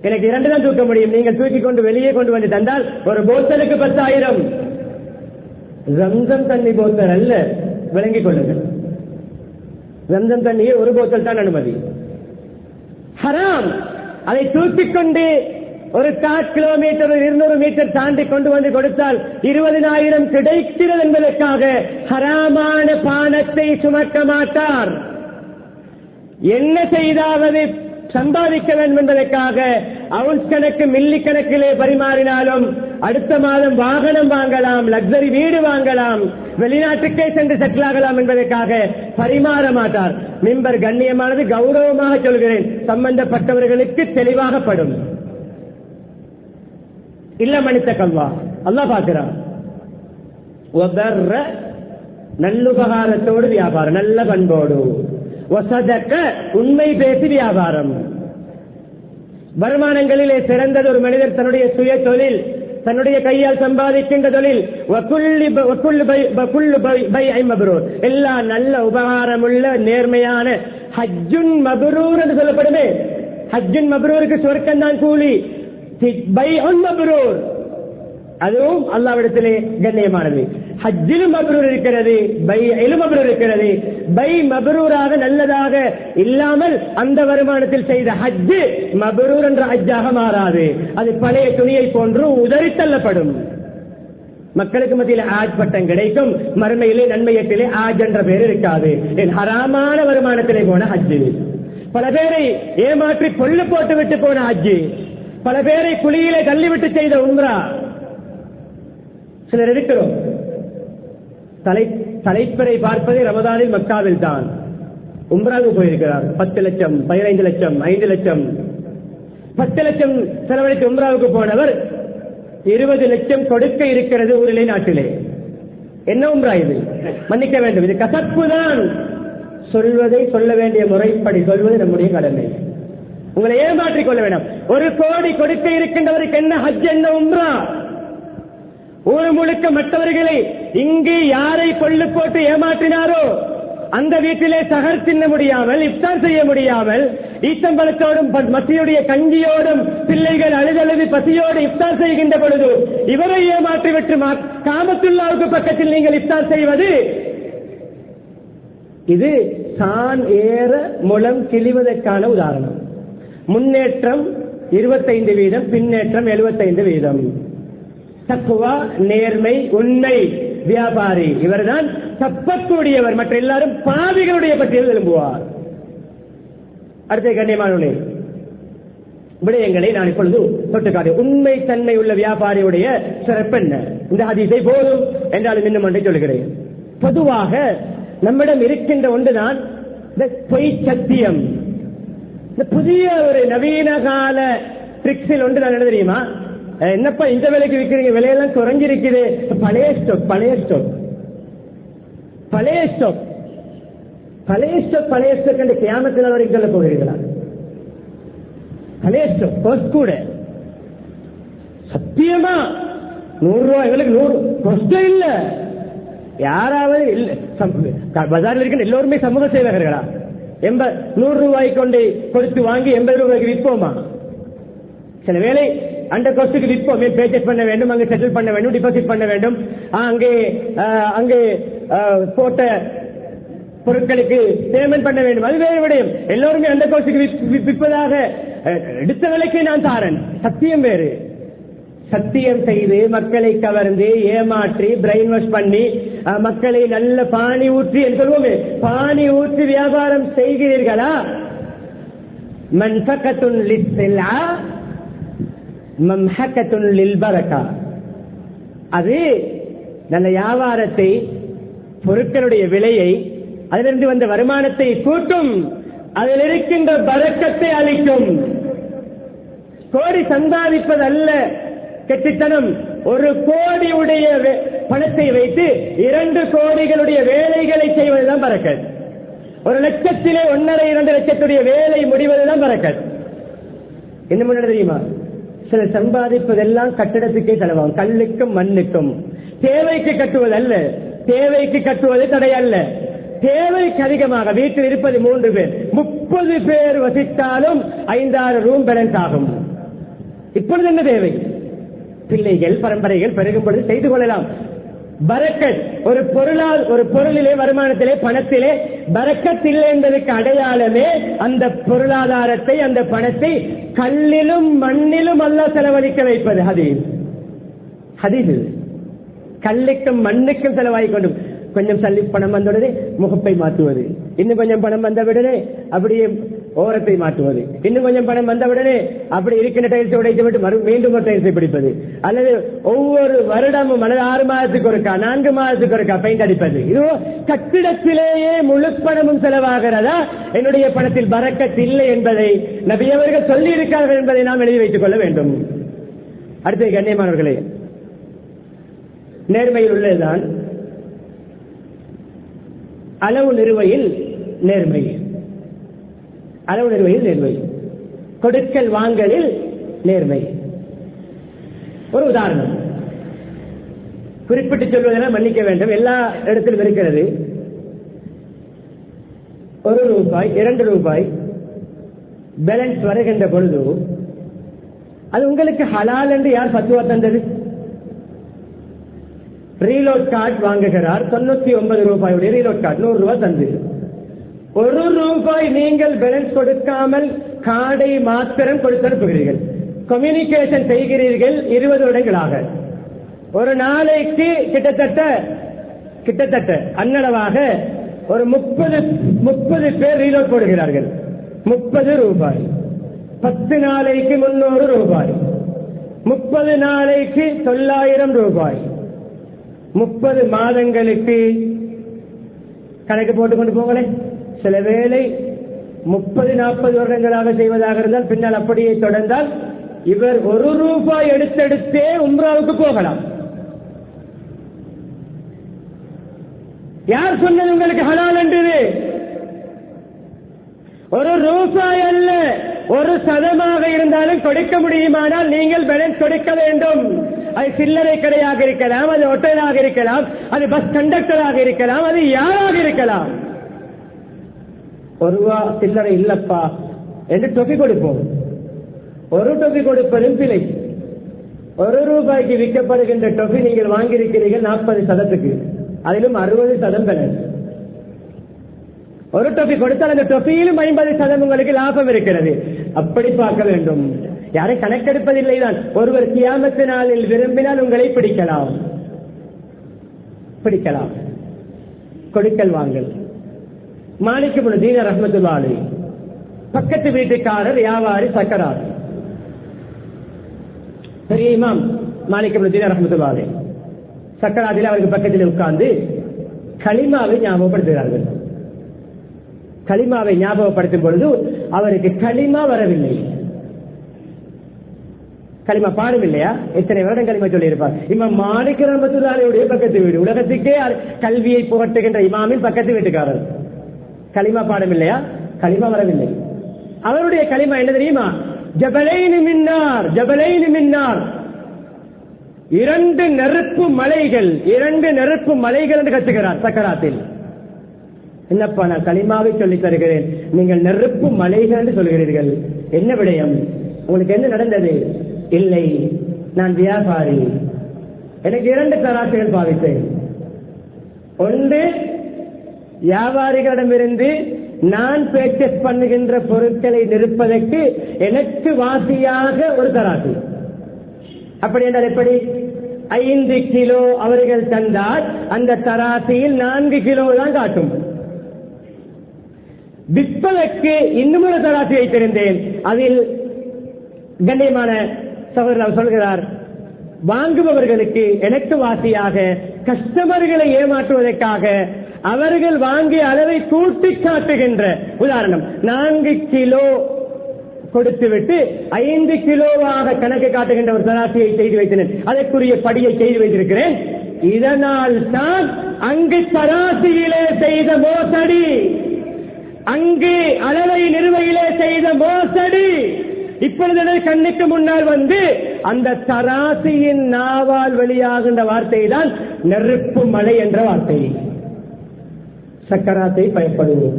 எனக்கு 2 தான் தூக்க முடியும், நீங்கள் தூக்கி கொண்டு வெளியே கொண்டு வந்து தந்தால் ஒரு போத்தலுக்கு 10,000. ஜம்சம் தண்ணி போத்தல் அல்ல, விளங்கிக் கொள்ளுங்கள். ஜம்சம் தண்ணியே ஒரு போத்தல் தான் அனுமதி. ஹராம். அதை தூக்கிக் கொண்டு ஒரு 1/4 கிலோமீட்டர் 200 மீட்டர் தாண்டி கொண்டு வந்து கொடுத்தால் 20,000 கிடைக்கிறது என்பதற்காக ஹராமான பானத்தை சுமக்க மாட்டார். என்ன செய்தாவது சம்பாதிக்க வேண்டும் என்பதற்காக அவுன்ஸ் கணக்கு, மில்லி கணக்கிலே பரிமாறினாலும் அடுத்த மாதம் வாகனம் வாங்கலாம், லக்ஸரி வீடு வாங்கலாம், வெளிநாட்டுக்கே சென்று செட்டில் ஆகலாம் என்பதற்காக பரிமாற மாட்டார். மிம்பர் கண்ணியமானது, கௌரவமாக சொல்கிறேன், சம்பந்தப்பட்டவர்களுக்கு தெளிவாகப்படும். இல்ல மனித கல்வா, அல்லாஹ் பார்க்கிறார். நல்லுபகாரத்தோடு வியாபாரம், நல்ல பண்போடு. வசதக்க, உண்மை பேசி வியாபாரம். வருமானங்களிலே சிறந்தது ஒரு மனிதர் தன்னுடைய சுய தொழில், தன்னுடைய கையால் சம்பாதிக்கின்ற தொழில். எல்லா நல்ல உபகாரமுள்ள நேர்மையான ஹஜ்ஜுன் மப்ரூர் என்று சொல்லப்படுமே. ஹஜ்ஜுன் மப்ரூருக்கு சொர்க்கம் தான் கூலி. பைஉன் மப்ரூர், அதுவும் அல்லாஹ்விடத்திலே கண்ணியமானது. ஹஜ்ஜிலும் மப்ரூர் இருக்கிறது, பைஇலும் மப்ரூர் இருக்கிறது. பை மப்ரூராக நல்லதாக இல்லாமல் அந்த வருமானத்தில் செய்த ஹஜ் மப்ரூர் என்ற ஹஜ்ஜாக மாறாது. அது பழைய துணியை போன்று உதறி தள்ளப்படும். மக்களுக்கு மத்தியில் ஆஜ் பட்டம் கிடைக்கும், மறுமையிலே நன்மையத்திலே ஆஜ் என்ற பெயர் இருக்காது. ஹராமான வருமானத்திலே போன ஹஜ், பல பேரை ஏமாற்றி கொள்ளு போட்டு விட்டு போன ஹஜ், பல பேரை குழியிலே தள்ளிவிட்டு செய்த உம்ரா. சிலர் இருக்கிறோம், தலைப்பரை பார்ப்பதே ரமதானில் மக்காவில் தான். உம்ராவுக்கு போயிருக்கிறார், 10 லட்சம், 15 லட்சம், 5 லட்சம், 10 லட்சம் செலவழித்து உம்ராவுக்கு போனவர் 20 லட்சம் கொடுக்க இருக்கிறது ஊரிலே நாட்டிலே. என்ன உம்ரா இது? மன்னிக்க வேண்டும், இது கசப்பு தான். சொல்வதை சொல்ல வேண்டிய முறைப்படி சொல்வது நம்முடைய கடமை. உங்களை ஏமாற்றிக் கொள்ள வேண்டாம். 1 கோடி கொடுக்க இருக்கின்றவருக்கு என்ன ஹஜ், என்ன உம்ரா? ஊர் முழுக்க மற்றவர்களை இங்கு யாரை கொள்ளு போட்டு ஏமாற்றினாரோ அந்த வீட்டிலே சகர் தின்ன முடியாமல், இஃப்தார் செய்ய முடியாமல், ஈச்சம்பழத்தோடும் மசியுடைய கஞ்சியோடும் பிள்ளைகள் அழுதழுது பசியோடு இஃப்தார் செய்கின்ற பொழுது இவரை ஏமாற்றிவிட்டு காபத்துல்லாவுக்கு பக்கத்தில் நீங்கள் இஃப்தார் செய்வது, இது தான் ஏற முளம் கிழிவதற்கான உதாரணம். முன்னேற்றம் 25%, பின்னேற்றம் 75%. தக்குவா, நேர்மை, உண்மை, வியாபாரி, இவர்தான் தப்பக்கூடியவர். மற்ற எல்லாரும் பாவிகளுடைய பட்டியல் எழும்புவார். அடுத்த கண்ணியமானவர்களே, விடயங்களை நான் இப்பொழுது தொட்டுக்காட்டு. உண்மை தன்மை உள்ள வியாபாரியுடைய சிறப்பு என்ன? இந்த ஹதீஸை போதும் என்றாலும் இன்னும் ஒன்றை சொல்கிறேன். பொதுவாக நம்மிடம் இருக்கின்ற ஒன்றுதான் இந்த பொய் சத்தியம். இந்த புதிய ஒரு நவீன கால ட்ரிக்ஸில் ஒன்று நான் என்ன தெரியுமா? என்னப்பா இந்த விலைக்கு விற்கிறீங்க, விலையெல்லாம் குறைஞ்சிருக்குது, பழைய ஸ்டாக் பழைய ஸ்டாக் பழைய ஸ்டாக் பழைய ஸ்டாக் பழைய ஸ்டாக் என்று கியாமத்தில் வரைக்கும் சொல்ல போகிறீர்களா? பழைய ஸ்டாக் கோஸ்ட் கூட சத்தியமா 100 ரூபாய் எங்களுக்கு 100 இல்ல. யாராவது பஜாரில் இருக்கின்ற எல்லோருமே சமூக சேவகர்களா? 100 ரூபாய் கொண்டு கொடுத்து வாங்கி 80 ரூபாய்க்கு விற்போமா? சில வேளை அந்த கோஸ்டுக்கு விற்போம். பேச்சஸ் பண்ண வேண்டும், அங்கே செட்டில் பண்ண வேண்டும், டிபாசிட் பண்ண வேண்டும், அங்கே போட்ட பொருட்களுக்கு பேமெண்ட் பண்ண வேண்டும். அது வேறு விடயம். எல்லோருமே அந்த கோஸ்டுக்கு விற்பதாக எடுத்த விலைக்கு நான் தாரன். சத்தியம் வேறு. சத்தியம் செய்து மக்களை கவர்ந்து ஏமாற்றி பிரெயின் வாஷ் பண்ணி மக்களை நல்ல பானி ஊற்றி என்று சொல்வோமே, பானி ஊற்றி வியாபாரம் செய்கிறீர்களா? மன்ஃபகத்துன் லிஸ்ஸில்ஆ மம்ஹகத்துன் லில்பரகா. அது நல்ல வியாபாரத்தை, பொருட்களுடைய விலையை, அதிலிருந்து வந்த வருமானத்தை கூட்டும், அதில் இருக்கின்ற பரக்கத்தை அளிக்கும். கோடி சம்பாதிப்பது அல்ல கெட்டித்தனம். 1 கோடியுடைய பணத்தை வைத்து 2 கோடிகளுடைய வேலைகளை செய்வதுதான் பரக்கத். 1 லட்சத்திலே 1.5-2 லட்சத்துடைய வேலை முடிவதுதான் பரக்கத். என்ன முன்னாடி தெரியுமா? சில சம்பாதிப்பதெல்லாம் கட்டிடத்துக்கே செலவாகும், கல்லுக்கும் மண்ணுக்கும். தேவைக்கு கட்டுவது அல்ல, தேவைக்கு கட்டுவது தடை அல்ல. தேவைக்கு அதிகமாக வீட்டில் இருப்பது 3 பேர், 30 பேர் வசித்தாலும் 5-6 ரூம் பேலன்ஸ் ஆகும். இப்பொழுது என்ன தேவை? பிள்ளைகள் பரம்பரைகள் பெருகும் பொழுது செய்து கொள்ளலாம். பரக்கத் ஒரு பொருளிலே, வருமானத்திலே, பணத்திலே பரக்கத் இல்லை என்பதற்கு அடையாளமே அந்த பொருளாதாரத்தை, அந்த பணத்தை கல்லிலும் மண்ணிலும் அல்லாஹ் செலவழிக்க வைப்பது. ஹதீஸ் கல்லுக்கும் மண்ணுக்கும் செலவாகி கொண்டு கொஞ்சம் சல்லி பணம் வந்தவுடனே முகப்பை மாற்றுவது, இன்னும் கொஞ்சம் பணம் வந்தவுடனே அப்படியே ஓரத்தை மாற்றுவது, இன்னும் கொஞ்சம் பணம் வந்தவுடனே அப்படி இருக்கின்ற டைல்ஸை உடைத்து விட்டு மீண்டும் ஒரு டைல்ஸை பிடிப்பது, அல்லது ஒவ்வொரு வருடமும் அல்லது 6 மாதத்துக்கு ஒருக்கா 4 மாதத்துக்கு ஒருக்கா பெயிண்ட் அடிப்பது. இதோ கட்டிடத்திலேயே முழு பணமும் செலவாகிறதா? என்னுடைய பணத்தில் பரக்கத் இல்லை என்பதை நபி அவர்கள் சொல்லி இருக்கிறார்கள் என்பதை நாம் எழுதி வைத்துக் கொள்ள வேண்டும். அடுத்த கண்ணியமானவர்களே, நேர்மையில் உள்ளதுதான் அளவு நிறுவையில் நேர்மை, அளவு நிறுவையில் நேர்மை, கொடுக்கல் வாங்கலில் நேர்மை. ஒரு உதாரணம் குறிப்பிட்டு சொல்வதெல்லாம் மன்னிக்க வேண்டும், எல்லா இடத்திலும் இருக்கிறது. 1 ரூபாய் 2 ரூபாய் பேலன்ஸ் வருகின்ற பொழுது அது உங்களுக்கு ஹலால் என்று யார் ஃபத்வா தந்தது? ரீலோட் கார்டு வாங்குகிறார், 99 ரூபாயுடைய ரீலோட் கார்டு 100 ரூபாய் தந்து, 1 ரூபாய் நீங்கள் பேலன்ஸ் கொடுக்காமல் கார்டை மாத்திரம் கொடுத்து அனுப்புகிறீர்கள். கம்யூனிகேஷன் செய்கிறீர்கள் 20 வருடங்களாக. ஒரு நாளைக்கு கிட்டத்தட்ட அன்னளவாக ஒரு 30 பேர் ரீலோட் போடுகிறார்கள். 30 ரூபாய், 10 நாளைக்கு 300 ரூபாய், 30 நாளைக்கு 900 ரூபாய், 30 மாதங்களுக்கு கணக்கு போட்டுக் கொண்டு போங்களேன். சில வேளை 30-40 வருடங்களாக செய்வதாக இருந்தால், பின்னால் அப்படியே தொடர்ந்தால் இவர் ₹1 எடுத்தெடுத்தே உம்ராவுக்கு போகலாம். யார் சொன்னது உங்களுக்கு ஹலால் என்று? ₹1 அல்ல, 1% இருந்தாலும் கொடுக்க முடியுமானால் நீங்கள் பேலன்ஸ் கொடுக்க வேண்டும். அது சில்லறை கடையாக இருக்கலாம், அது ஹோட்டலாக இருக்கலாம், அது பஸ் கண்டக்டராக இருக்கலாம், அது யாராக இருக்கலாம். ₹1 சில்லறை இல்லப்பா என்று டொபி கொடுப்போம். ஒரு டொபி கொடுப்பதும் பிழை. ₹1 விற்கப்படுகின்ற டொபி நீங்கள் வாங்கியிருக்கிறீர்கள் 40%, அதிலும் 60% பேலன்ஸ். ஒரு டொபி கொடுத்தால் அந்த டொபியிலும் 50% உங்களுக்கு லாபம் இருக்கிறது. அப்படி பார்க்க வேண்டும். யாரை கணக்கெடுப்பதில்லை தான். ஒருவர் கியாமத்து நாளில் விரும்பினால் உங்களை பிடிக்கலாம். கொடுக்கல் வாங்கல். மாலிக் இப்னு தீனார் ரஹ்மத்துல்லாஹி அலைஹி, பக்கத்து வீட்டுக்காரர் வியாபாரி சக்கராத், பெரிய இமாம் மாலிக் இப்னு தீனார் ரஹ்மத்துல்லாஹி அலைஹி சக்கராத்தில் அவருக்கு பக்கத்தில் உட்கார்ந்து கலிமாவை ஞாபகப்படுத்துகிறார்கள். கலிமாவை ஞாபகப்படுத்தும் பொழுது அவருக்கு கலிமா வரவில்லை. கலிமா பாடும் இல்லையா? எத்தனை வருடம் கலிமா சொல்லி இருப்பார். இமாம் மாலிக் ரஹ்மத்துல்லாஹி பக்கத்து வீடு, உலகத்துக்கே கல்வியை புகட்டுகின்ற இமாமின் பக்கத்து வீட்டுக்காரர். கலிமா பாடும் இல்லையா? கலிமா வரவில்லை. அவருடைய கலிமா என்ன தெரியுமா? ஜபலைனி மின்னார், ஜபலைனி மின்னார், 2 நெருப்பு மலைகள், 2 நெருப்பு மலைகள் என்று கத்துகிறார் சக்கராத்தில். என்னப்பா, நான் கலிமாவை சொல்லி தருகிறேன், நீங்கள் நெருப்பு மலைகள் என்று சொல்கிறீர்கள், என்ன விடயம்? உங்களுக்கு என்ன நடந்தது? இல்லை, நான் வியாபாரி, எனக்கு 2 தராசுகள் பாவித்தேன். ஒன்று, வியாபாரிகளிடமிருந்து நான் பர்ச்சேஸ் பண்ணுகின்ற பொருட்களை நிற்பதற்கு எனக்கு வாசியாக ஒரு தராசு. அப்படி என்றால் எப்படி? 5 கிலோ அவர்கள் தந்தால் அந்த தராசியில் 4 கிலோ தான் காட்டும். விற்பதற்கு இன்னும் ஒரு தராசி வைத்திருந்தேன். அதில் கண்ணியமான சகோதரர் சொல்கிறார், வாங்குபவர்களுக்கு எனக்கு வாசியாக, கஸ்டமர்களை ஏமாற்றுவதற்காக அவர்கள் வாங்கிய அளவை கூட்டி காட்டுகின்ற உதாரணம், 4 கிலோ கொடுத்துவிட்டு 5 கிலோவாக கணக்கு காட்டுகின்ற ஒரு தராசியை செய்து வைத்தேன். அதற்குரிய படியை செய்து வைத்திருக்கிறேன். இதனால் தான் அங்கு தராசியிலே செய்த மோசடி, அங்கு அளவை நிறுவையிலே செய்த மோசடி இப்பொழுது கண்ணுக்கு முன்னால் வந்து அந்த தராசியின் நாவால் வெளியாகின்ற வார்த்தை தான் நெருப்பு மலை என்ற வார்த்தை. சக்கராத்தை பயப்படுவோம்.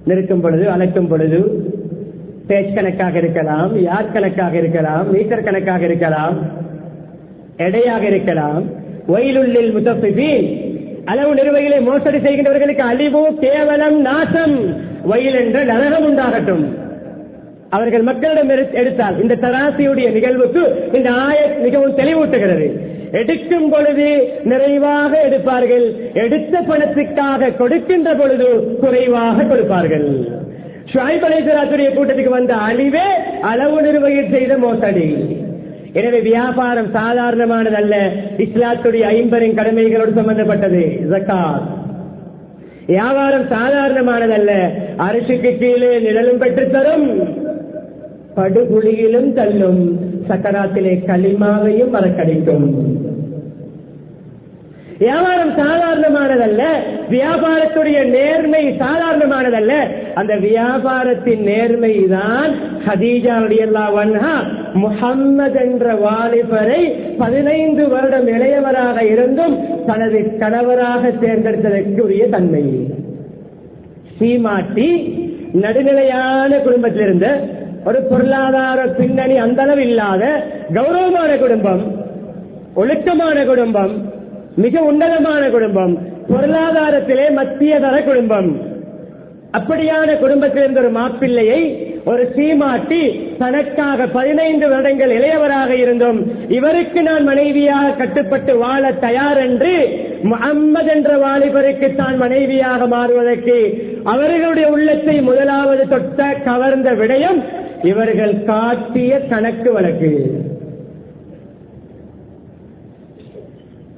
நிற்கும் பொழுது, அழைக்கும் பொழுது பேச் கணக்காக இருக்கலாம், யார் கணக்காக இருக்கலாம், மீட்டர் கணக்காக இருக்கலாம், எடையாக இருக்கலாம். வயலுள்ளில் முத்தஃபிஃபீன், அளவு நிறுவைகளை மோசடி செய்கின்றவர்களுக்கு அழிவு, கேவலம், நாசம், வயல் என்ற நரகம் உண்டாகட்டும். அவர்கள் மக்களிடம் எடுத்தால் இந்த தராசியுடைய நிகழ்வுக்கு இந்த ஆயத் மிகவும் தெளிவூட்டுகிறது. எடுக்கும் பொழுது நிறைவாக எடுப்பார்கள், எடுத்த பணத்துக்காக கொடுக்கின்ற பொழுது குறைவாக கொடுப்பார்கள். ஷுஐப் அலைஹிஸ்ஸலாத்துடைய கூட்டத்துக்கு வந்த அழிவே அளவு நிறுவையில் செய்த மோசடி. எனவே வியாபாரம் சாதாரணமானதல்ல. இஸ்லாத்துடைய 50 கடமைகளோடு சம்பந்தப்பட்டது ஜகாத். வியாபாரம் சாதாரணமானதல்ல. அரிசிக்கு கீழே நிழலும் பெற்றுத்தரும், படுகுழியிலும் தள்ளும், சக்கராத்திலே களிமாவையும் மறக்கடிக்கும். வியாபாரம் சாதாரணமானதல்ல. வியாபாரத்துடைய நேர்மை சாதாரணமானதல்ல. அந்த வியாபாரத்தின் நேர்மை தான் ஹதீஜா ரலியல்லாஹு அன்ஹா முஹம்மது என்ற வாலிபரை 15 வருடம் இளையவராக இருந்தும் தனது கணவராக தேர்ந்தெடுத்ததற்குரிய தன்மை. சீமாட்டி நடுநிலையான குடும்பத்தில் இருந்த ஒரு பொருளாதார பின்னணி அந்த அளவு இல்லாத கௌரவமான குடும்பம், ஒழுக்கமான குடும்பம், மிக உன்னதமான குடும்பம், பொருளாதாரத்திலே மத்திய தர குடும்பம். அப்படியான குடும்பத்தில் இருந்த ஒரு மாப்பிள்ளையை ஒரு சீமாட்டி தனக்காக 15 வருடங்கள் இளையவராக இருந்தும் இவருக்கு நான் மனைவியாக கட்டுப்பட்டு வாழ தயார் என்று முஹம்மது என்ற வாலிபருக்கு தான் மனைவியாக மாறுவதற்கு அவர்களுடைய உள்ளத்தை முதலாவது தொட்ட கவர்ந்த விடயம் இவர்கள் காட்டிய கணக்கு வழக்கு.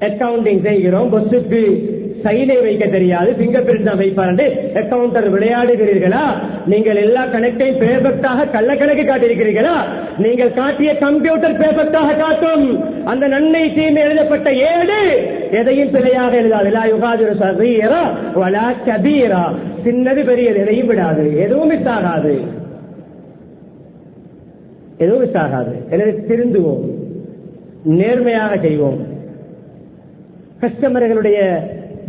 அக்கவுண்டிங் செய்கிறோம், பொசுக்கு சைனை வைக்க தெரியாது, பிங்கர் பிரிண்ட் தான் வைப்பார் என்று அக்கவுண்டர் விளையாடுகிறீர்களா? நீங்கள் எல்லா கணக்கையும் பெர்ஃபெக்டாக கள்ள கணக்கு காட்டியிருக்கிறீர்களா? நீங்கள் காட்டிய கம்ப்யூட்டர் பெர்ஃபெக்டாக காட்டும். அந்த நன்மை தீமை எழுதப்பட்ட ஏடு எதையும் பிழையாக எழுதாது. லா யுகாதிரு சகீரா வலா கபீரா, சின்னது பெரியது எதையும் விடாது, எதுவும் மிஸ் ஆகாது, எதுவும் மிஸ் ஆகாது. எனவே திருந்துவோம், நேர்மையாக செய்வோம், கஸ்டமர்களுடைய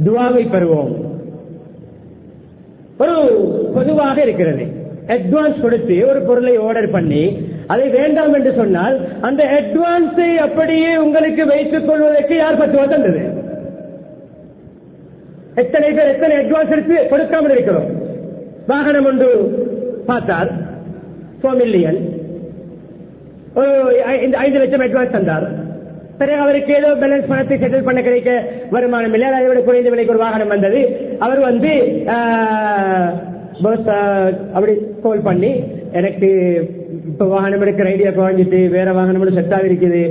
துவாவை பெறுவோம். ஒரு பொதுவாக இருக்கிறது, அட்வான்ஸ் கொடுத்து ஒரு பொருளை ஆர்டர் பண்ணி அதை வேண்டாம் என்று சொன்னால் அந்த அட்வான்ஸை அப்படியே உங்களுக்கு வைத்துக் கொள்வதற்கு யார் பத்துவா தந்தது? எத்தனை பேர் எத்தனை அட்வான்ஸ் எடுத்து கொடுக்காமல் இருக்கிறோம். வாகனம் ஒன்று பார்த்தார் 4 மில்லியன், 5 லட்சம் அட்வான்ஸ் தந்தார். பிறகு அவருக்கு ஏதோ பேலன்ஸ் பணத்தை செட்டில் பண்ண கிடைக்க வருமானம் இல்லை, அதை விட குறைந்த விலைக்கு ஒரு வாகனம் வந்தது. அவர் வந்து அப்படி கால் பண்ணி, எனக்கு இப்ப வாகனம் எடுக்கிற ஐடியா குறைஞ்சிட்டு வேற வாகனம் செட் ஆகிருக்குது,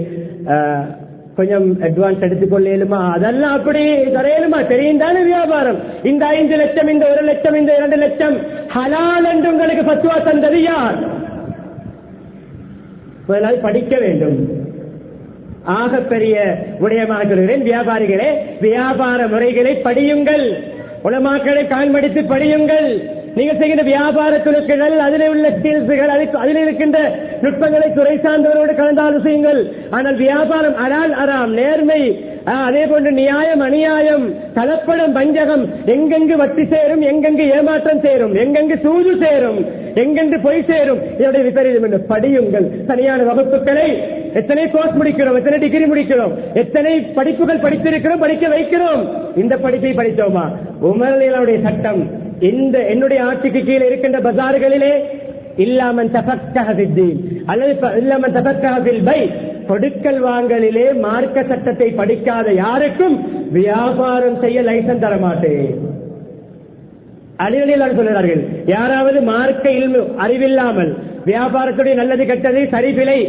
கொஞ்சம் அட்வான்ஸ் எடுத்துக்கொள்ளேலுமா? அதெல்லாம் அப்படி தரையலுமா? தெரியும் தானே வியாபாரம். இந்த 5 லட்சம், இந்த 1 லட்சம், இந்த 2 லட்சம் ஹலால் என்று உங்களுக்கு பத்துவா தந்தது யார்? படிக்க வேண்டும். ஆகப்பெரிய விடயமாக சொல்கிறேன், வியாபாரிகளே, வியாபார முறைகளை படியுங்கள், உலமாக்களை கால்மடித்து படியுங்கள். நீங்கள் செய்கின்ற வியாபார துணுக்குகள், அதில் உள்ள ஸ்கில்ஸ்கள், அதில் இருக்கின்ற நுட்பங்களை துறை சார்ந்தவரோடு கலந்து ஆலோசியுங்கள். ஆனால் வியாபாரம் அலால் அராம், நேர்மை, அதே போன்று நியாயம் அநியாயம், கலப்படம் வஞ்சகம், எங்கெங்கு வட்டி சேரும், எங்கெங்கு ஏமாற்றம் சேரும், எங்கெங்கு சூது சேரும், எங்கெங்கு பொய் சேரும், இதோடைய விபரீதம் என்று படியுங்கள். சரியான வகுப்புகளை எத்தனை கோர்ஸ் முடிக்கிறோம், எத்தனை டிகிரி முடிக்கிறோம், எத்தனை படிப்புகள் படித்திருக்கிறோம், படிக்க வைக்கிறோம். இந்த படிப்பை படித்தோமா? உமருடைய சட்டம் இந்த என்னுடைய ஆட்சிக்கு கீழே இருக்கின்ற பஜார்களிலே இல்லாமன் அல்லது இல்லாமன் கொடுக்கல் வாங்கலிலே மார்க்க சட்டத்தை படிக்காத யாருக்கும் வியாபாரம் செய்ய லைசன்ஸ் தர மாட்டேன். அலிவலில் சொல்கிறார்கள், யாராவது மார்க்க அறிவில்லாமல் வியாபாரத்துடைய நல்லது கெட்டது சரிபிழை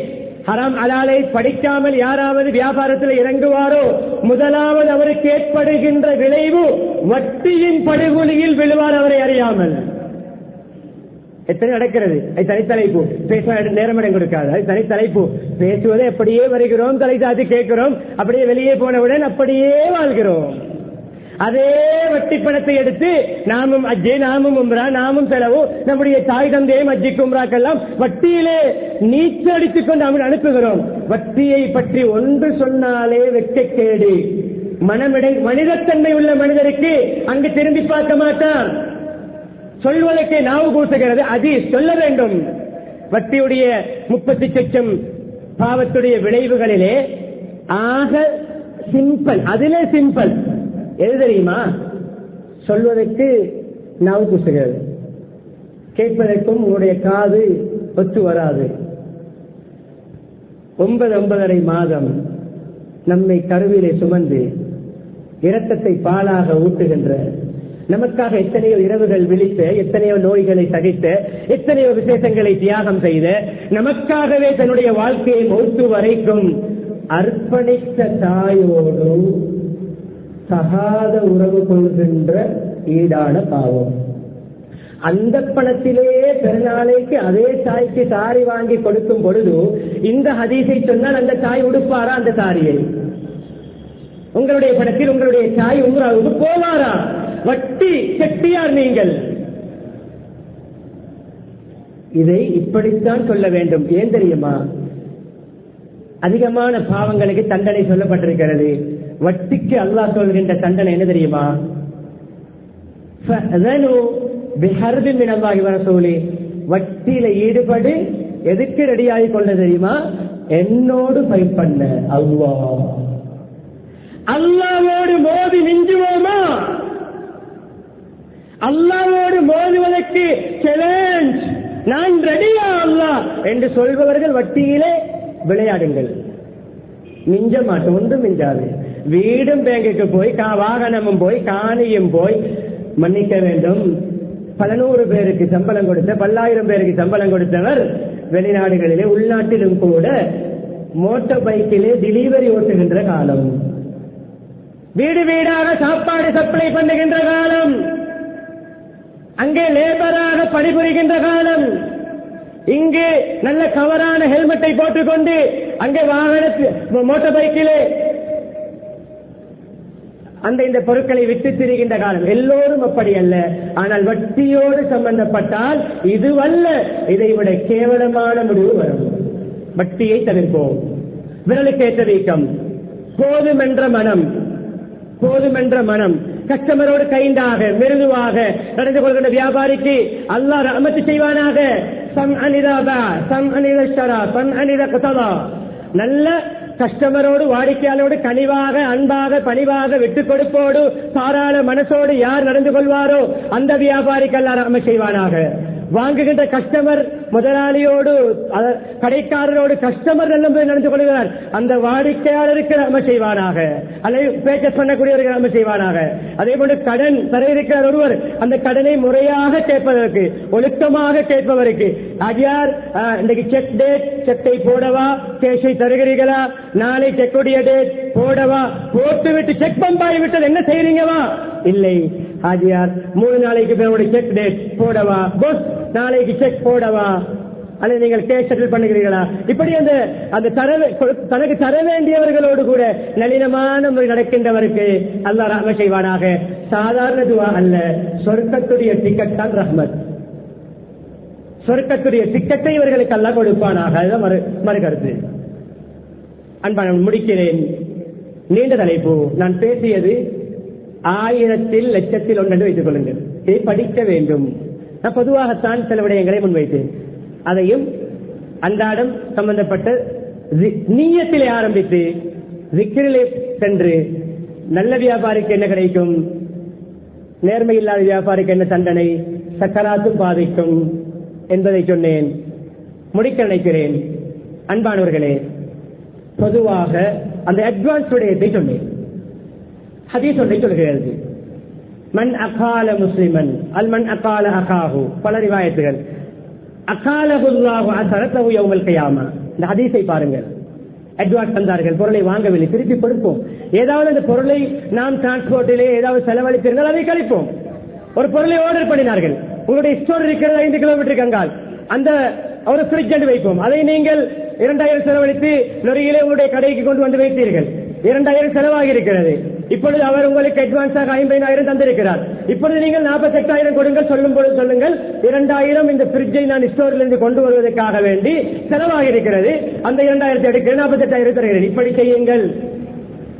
ஹராம் அலாலை படிக்காமல் யாராவது வியாபாரத்தில் இறங்குவாரோ முதலாவது அவருக்கு ஏற்படுகின்ற விளைவு வட்டியின் படுகொலியில் விழுவார், அவரை அறியாமல். எத்தனை நடக்கிறது? அது தனித்தலைப்பு, பேச நேரமிடம் கொடுக்காது. அது தனித்தலைப்பு, பேசுவதை அப்படியே வருகிறோம், தலை சாத்தி கேட்கிறோம், அப்படியே வெளியே போனவுடன் அப்படியே வாழ்கிறோம். அதே வட்டி பணத்தை எடுத்து நாமும் அஜ்ஜே, நாமும் உம்ரா, நாமும் செலவு, நம்முடைய தாய் தந்தையும் அஜ்ஜிக்கு உம்ராக்கெல்லாம் வட்டியிலே நீச்சல் அடித்துக் கொண்டு அவன் அனுப்புகிறோம். வட்டியை பற்றி ஒன்று சொன்னாலே வெட்கக்கேடு. மனிதத்தன்மை உள்ள மனிதருக்கு அங்கு திரும்பி பார்க்க மாட்டான். சொல்வதற்கு நாவு கூசுகிறது, அது சொல்ல வேண்டும். வட்டியுடைய 30 லட்சம் பாவத்துடைய விளைவுகளிலே ஆக சிம்பிள், அதிலே சிம்பிள் எது தெரியுமா? சொல்வதற்கு நாவு கூசுகிறது, கேட்பதற்கும் உங்களுடைய காது ஒத்து வராது. 9-9.5 மாதம் நம்மை கருவிலே சுமந்து இரத்தத்தை பாலாக ஊட்டுகின்ற, நமக்காக எத்தனையோ இரவுகள் விழித்த, எத்தனையோ நோய்களை சகித்த, எத்தனையோ விசேஷங்களை தியாகம் செய்த, நமக்காகவே தன்னுடைய வாழ்க்கையை மௌத்து வரைக்கும் அர்ப்பணித்த தாயோடு சகாத உறவு கொள்கின்ற ஈடான பாவம். அந்த பணத்திலேயே பெருநாளைக்கு அதே தாய்க்கு சாரி வாங்கி கொடுக்கும் பொழுது இந்த ஹதீஸை சொன்னால் அந்த தாய் உடுப்பாரா அந்த சாரியை? உங்களுடைய படத்தில் உங்களுடைய தாய் உம்ராவுக்கு போவாரா? வட்டி செட்டியார் நீங்கள். இதை இப்படித்தான் சொல்ல வேண்டும். ஏன் தெரியுமா? அதிகமான பாவங்களுக்கு தண்டனை சொல்லப்பட்டிருக்கிறது. வட்டிக்கு அல்லாஹ் சொல்கின்ற தண்டனை என்ன தெரியுமா? வட்டியில ஈடுபடு, எதுக்கு ரெடியாகி கொள்ள தெரியுமா? என்னோடு ஃபைட் பண்ண. அல்லாஹ்வோடு மோதி மிஞ்சுவோமா? அல்லாஹ்வோடு மோதுவதற்கு சேலஞ்ச், நான் ரெடியா அல்லாஹ் என்று சொல்பவர்கள் வட்டியிலே விளையாடுங்கள். மிஞ்ச மாட்டோம், ஒன்றும் மிஞ்சாது. வீடும் பேங்குக்கு போய், வாகனமும் போய், காணியும் போய், மன்னிக்க வேண்டும், பல 100 பேருக்கு சம்பளம் கொடுத்த, 10,000 பேருக்கு சம்பளம் கொடுத்தவர் வெளிநாடுகளிலே உள்நாட்டிலும் கூட மோட்டார் பைக்கிலே டெலிவரி ஓட்டுகின்ற காலம், வீடு வீடாக சாப்பாடு சப்ளை பண்ணுகின்ற காலம். அங்கே லேபராக பணிபுரிகின்ற காலம். இங்கு நல்ல கவரான ஹெல்மெட்டை போட்டுக்கொண்டு அங்கே வாகனத்தில் மோட்டார் பைக்கிலே அந்த இந்த பொருட்களை விட்டு திரிகின்ற காலம். எல்லோரும் அப்படி அல்ல. ஆனால் வட்டியோடு சம்பந்தப்பட்டால் இதுவல்ல, இதைவிட கேவலமான முடிவு வரும். வட்டியை தவிர்ப்போம். விரலுக்கேற்ற வீக்கம், போதுமென்ற மனம், போதுமென்ற மனம், கஸ்டமரோடு கைண்டாக மிருதுவாக நடந்து கொள்கின்ற வியாபாரிக்கு அல்லாஹ் ரஹ்மத் செய்வானாக. நல்ல கஸ்டமரோடு வாடிக்கையாளரோடு கனிவாக அன்பாக பணிவாக விட்டுக் கொடுப்போடு தாராள மனசோடு யார் நடந்து கொள்வாரோ அந்த வியாபாரிக்கு அல்லாஹ் ரஹ்மத் செய்வானாக. வாங்குகின்ற கஸ்டமர் முதலாளியோடு கடைக்காரரோடு கஸ்டமர் நல்ல நடந்து கொள்கிறார், அந்த வாடிக்கையாளருக்கு ரஹ்மத் செய்வானாக. அல்லது பேச்சஸ் பண்ணக்கூடியவருக்கு ரஹ்மத் செய்வானாக. அதே போன்று கடன் தர இருக்கிற ஒருவர் அந்த கடனை முறையாக கேட்பதற்கு, ஒழுக்கமாக கேட்பவருக்கு, யார் இன்றைக்கு செக் டேட், செக்கை போடவா, கேஷை தருகிறீர்களா, நாளை செக்குடைய டேட் போடவா, போட்டுவிட்டு செக் பம்பாய் விட்டது என்ன செய்றீங்கவா, இல்லை ஆஜியார் 3 நாளைக்கு பிறகு செக் டேட் போடவா, பஸ் நாளைக்கு செக் போடவா, அல்லது நீங்கள் கேஷ் செட்டில் பண்ணுகிறீர்களா, இப்படி அந்த தனக்கு தர வேண்டியவர்களோடு கூட நளினமான முறை நடக்கின்றவருக்கு அல்லாஹ் ரஹ்மத் செய்வானாக. சாதாரண துவா அல்ல, சொர்க்கத்துடைய டிக்கெட் தான் ரஹ்மத். சொர்க்கத்துடைய டிக்கெட்டை இவர்களுக்கு அல்லாஹ் கொடுப்பானாக. அதுதான் மறுகருத்து. அன்பான முடிக்கிறேன். நீண்ட தலைப்பு. நான் பேசியது 1000 லட்சத்தில் ஒன்று வைத்துக் கொள்ளுங்கள். இதை படிக்க வேண்டும். நான் பொதுவாகத்தான் சில விடயங்களை முன்வைத்தேன். அதையும் அன்றாடம் சம்பந்தப்பட்ட நீயத்திலே ஆரம்பித்து விக்கிரிலே சென்று நல்ல வியாபாரிக்கு என்ன கிடைக்கும், நேர்மை இல்லாத வியாபாரிக்கு என்ன தண்டனை, சக்கராத்தும் பாதிக்கும் என்பதை சொன்னேன். முடிக்க நினைக்கிறேன். அன்பானவர்களே, பொதுவாக அந்த அட்வான்ஸ் விடயத்தை சொன்னேன். ஹதீஸ் ஒன்றை சொல்கிறது, மன் அகால முஸ்லிமன் அல் மன் அகால அகாஹு, பல ரிவாயத்துகள், அகாலஹுல்லாஹு அஸரத்தஹு யௌமல் கியாமா. இந்த ஹதீஸை பாருங்கள். அட்வான்ஸ் தந்தார்கள், பொருளை வாங்கவில்லை, திருப்பி கொடுப்போம். ஏதாவது அந்த பொருளை நாம் டிரான்ஸ்போர்ட்டிலே ஏதாவது செலவழித்திருந்தால் அதை கழிப்போம். ஒரு பொருளை ஆர்டர் பண்ணினார்கள், உங்களுடைய ஸ்டோர் இருக்கிறது 5 கிலோமீட்டர் கங்கால், அந்த ஒரு ஃப்ரிட்ஜ் என்று வைப்போம். அதை நீங்கள் 2000 செலவழித்து லொரியிலே உங்களுடைய கடைக்கு கொண்டு வந்து வைத்தீர்கள். 2000 செலவாகி இருக்கிறது. இப்பொழுது அவர் உங்களுக்கு அட்வான்ஸாக 50,000 தந்திருக்கிறார். இப்பொழுது நீங்கள் 48,000 கொடுங்கள். சொல்லும் பொழுது சொல்லுங்கள், 2000 இந்த ஃப்ரிட்ஜை நான் ஸ்டோரிலிருந்து கொண்டு வருவதற்காக வேண்டி செலவாகி இருக்கிறது, அந்த 2000 எடுக்கிறேன், 48,000 தருகிறேன். இப்படி செய்யுங்கள்,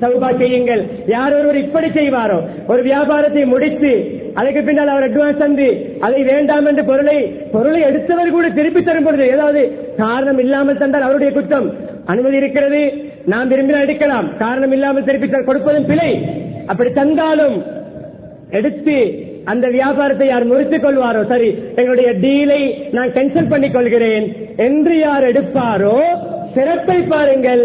தௌபா செய்யுங்கள். யார் ஒருவர் இப்படி செய்வாரோ, ஒரு வியாபாரத்தை முடித்து அதுக்கு பின்னால் அவர் அட்வான்ஸ் தந்து அதை வேண்டாம் என்று பொருளை எடுத்தவர் கூட திருப்பி தரும் பொழுது ஏதாவது காரணம் இல்லாமல் தந்தால் அவருடைய குற்றம். அனுமதி இருக்கிறது, நாம் விரும்பினால் எடுக்கலாம், காரணம் இல்லாமல் திருப்பி கொடுப்பதும் பிழை. அப்படி தந்தாலும் எடுத்து அந்த வியாபாரத்தை யார் முறித்துக் கொள்வாரோ, சரி எங்களுடைய டீலை நான் கேன்சல் பண்ணிக் கொள்கிறேன் என்று யார் எடுப்பாரோ, சிறப்பை பாருங்கள்,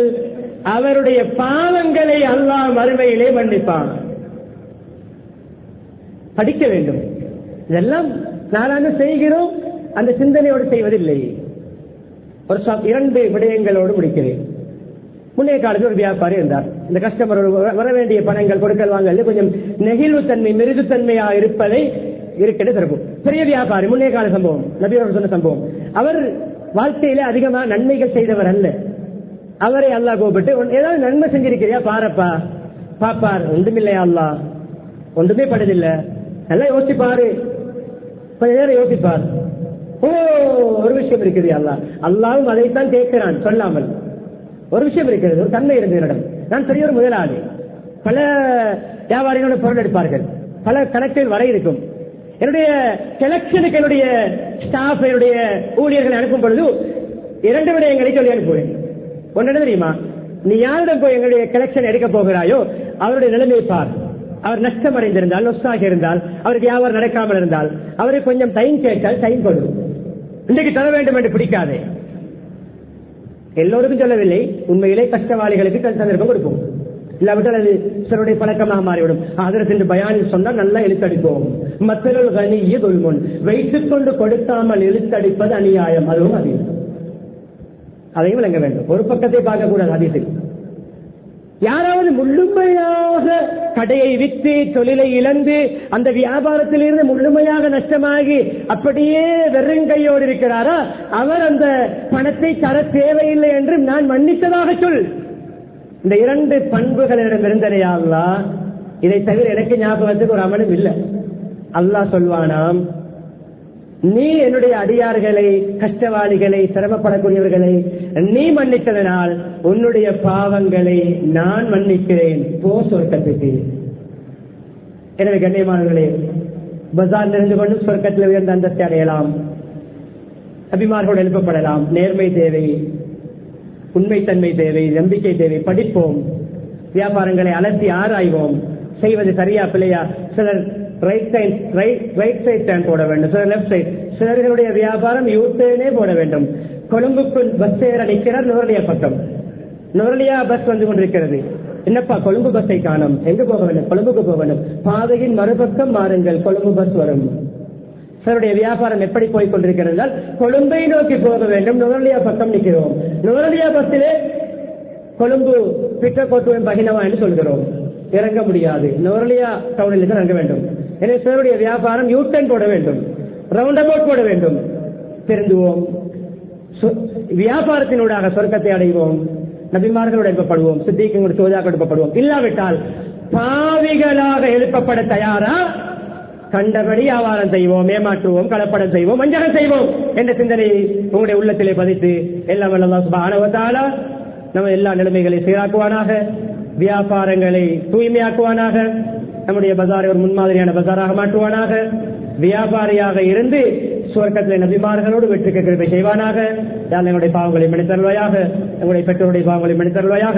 அவருடைய பாவங்களை அல்லாஹ் மறுமையிலே மன்னிப்பான். படிக்க வேண்டும். இதெல்லாம் நாளாக செய்கிறோம், அந்த சிந்தனையோடு செய்வதில்லை. ஒரு 2 விடயங்களோடு முடிக்கிறேன். முன்னைய காலத்தில் ஒரு வியாபாரி இருந்தார். இந்த கஸ்டமர் வர வேண்டிய பணங்கள் கொடுக்கல் வாங்கல கொஞ்சம் நெகிழ்வுத்தன்மை மிருதுத்தன்மையா இருப்பதை இருக்கிற சிறப்பு. பெரிய வியாபாரி, முன்னைய கால சம்பவம், நபியோடு சொன்ன சம்பவம். அவர் வாழ்க்கையில அதிகமா நன்மைகள் செய்தவர் அல்ல. அவரை அல்லாஹ் கூப்பிட்டு, ஏதாவது நன்மை செஞ்சிருக்கிறியா பாரப்பா, பாப்பார். ஒன்றுமில்லையா அல்லாஹ், ஒன்றுமே படுதில்லை, நல்லா யோசிப்பாரு. கொஞ்ச நேரம் யோசிப்பார். ஓ, ஒரு விஷயம் இருக்குது அல்லாஹ், அல்லாவும் அதைத்தான் கேட்கிறான் சொல்லாமல். ஒரு விஷயம் இருக்கிறது, ஒரு தன்மை இருந்தது. நான் பெரிய ஒரு முதலாளி, பல வியாபாரிகளோட பொருள் எடுப்பார்கள், பல கணக்கில் வர இருக்கும். என்னுடைய செலக்ஷனுக்கு என்னுடைய ஸ்டாஃப், என்னுடைய ஊழியர்களை அனுப்பும் பொழுது 2 விடயங்களை சொல்லி அனுப்புவேன். ஒன்று தெரியுமா, நீ யாரிடம் போய் எங்களுடைய கலெக்ஷன் எடுக்க போகிறாயோ அவருடைய நிலைமை பார். அவர் நஷ்டம் அடைந்திருந்தால், நொஸ்டாக இருந்தால், அவருக்கு வியாபாரம் நடக்காமல் இருந்தால், அவருக்கு கொஞ்சம் டைம் கேட்டால் டைம் கொடு. இன்றைக்கு தர வேண்டும் என்று பிடிக்காதே. எல்லோருக்கும் சொல்லவில்லை, உண்மையிலே கஷ்டவாளிகளுக்கு சந்தர்ப்பம் கொடுப்போம். இல்லாவிட்டால் அது சிலருடைய பழக்கமாக மாறிவிடும். அதற்கு என்று பயானில் சொன்னால் நல்லா இழுத்தடிப்போம். மற்றொரு கனிய தொல்முன், வைத்துக் கொண்டு கொடுக்காமல் இழுத்தடிப்பது அநியாயம், அதுவும் அதிகம். அதையும் விளங்க வேண்டும். ஒரு பக்கத்தை பார்க்கக்கூடாது. ஹதீஸில் யாராவது முழுமையாக கடையை விற்று தொழிலை இழந்து அந்த வியாபாரத்திலிருந்து முழுமையாக நஷ்டமாகி அப்படியே வெறுங்கையோடு இருக்கிறாரா? அவர் அந்த பணத்தை தர தேவையில்லை என்று நான் மன்னித்ததாக சொல். இந்த இரண்டு பண்புகளிடம் இருந்தனையா அல்லாஹ்? இதை தவிர எனக்கு ஞாபகத்துக்கு ஒரு அமலும் இல்லை. அல்லாஹ் சொல்வானாம், நீ என்னுடைய அடியார்களை, கஷ்டவாளிகளை, சிரமப்படக்கூடியவர்களை நீ மன்னித்ததனால் உன்னுடைய பாவங்களை நான் மன்னிக்கிறேன், போ சொர்க்கத்துக்கு. எனவே கண்ணியமானவர்களே, பஜார் நிறைந்து கொண்டு சொர்க்கத்தில் உயர்ந்த அந்தஸ்தை அடையலாம், அபிமானோடு எழுப்பப்படலாம். நேர்மை தேவை, உண்மைத்தன்மை தேவை, நம்பிக்கை தேவை. படிப்போம், வியாபாரங்களை அலசி ஆராய்வோம், செய்வது சரியா பிள்ளையா. சிலர் ரைட் சைட் டர்ன் போட வேண்டும், சிலர் லெப்ட் சைட். சிலர்களுடைய வியாபாரம் யூட்டர்னே போட வேண்டும். கொழும்புக்குள் பஸ் ஏற நிற்கிறார், நுரலியா பக்கம். நுரலியா பஸ் வந்து கொண்டிருக்கிறது. என்னப்பா கொழும்பு பஸ்ஸை காணும், எங்க போக வேண்டும்? கொழும்புக்கு போக வேண்டும். பாதையின் மறுபக்கம் மாறுங்கள், கொழும்பு பஸ் வரும். சிலருடைய வியாபாரம் எப்படி போய் கொண்டிருக்கிறால் கொழும்பை நோக்கி போக வேண்டும், நுரலியா பக்கம் நிற்கிறோம். நுரலியா பஸ்ஸிலே கொழும்பு பிட்டக்கோட்டுவன் பகினவா என்று சொல்கிறோம், இறங்க முடியாது. நுரலியா டவுனில் தான் இறங்க வேண்டும். எனவே சிலருடைய வியாபாரம் யூட்டன் போட வேண்டும், ரவுண்ட் அபவுட் போட வேண்டும். திருந்துவோம், வியாபாரத்தினூடாக சொர்க்கத்தை அடைவோம், நபிமார்களோடு எழுப்பப்படுவோம், சித்திகளோடு சோதாக்கள் எழுப்பப்படுவோம். இல்லாவிட்டால் பாவிகளாக எழுப்பப்பட தயாரா? கண்டபடி வியாபாரம் செய்வோம், ஏமாற்றுவோம், கலப்படம் செய்வோம், வஞ்சகம் செய்வோம் என்ற சிந்தனையை உங்களுடைய உள்ளத்திலே பதித்து எல்லாம் அல்லாஹ் சுப்ஹானஹு வ தஆலா நம்ம எல்லா நிலைமைகளை சீராக்குவானாக, வியாபாரங்களை தூய்மையாக்குவானாக, நம்முடைய பஜாரை ஒரு முன்மாதிரியான பஜாராக மாற்றுவானாக, வியாபாரியாக இருந்து சுவர்க்கத்திலே நபிமார்களோடு வெற்றிக்கு கிருபை செய்வானாக. எங்களுடைய பாவங்களை மன்னித்தருள்வாயாக, எங்களுடைய பெற்றோருடைய பாவங்களை மன்னித்தருள்வாயாக,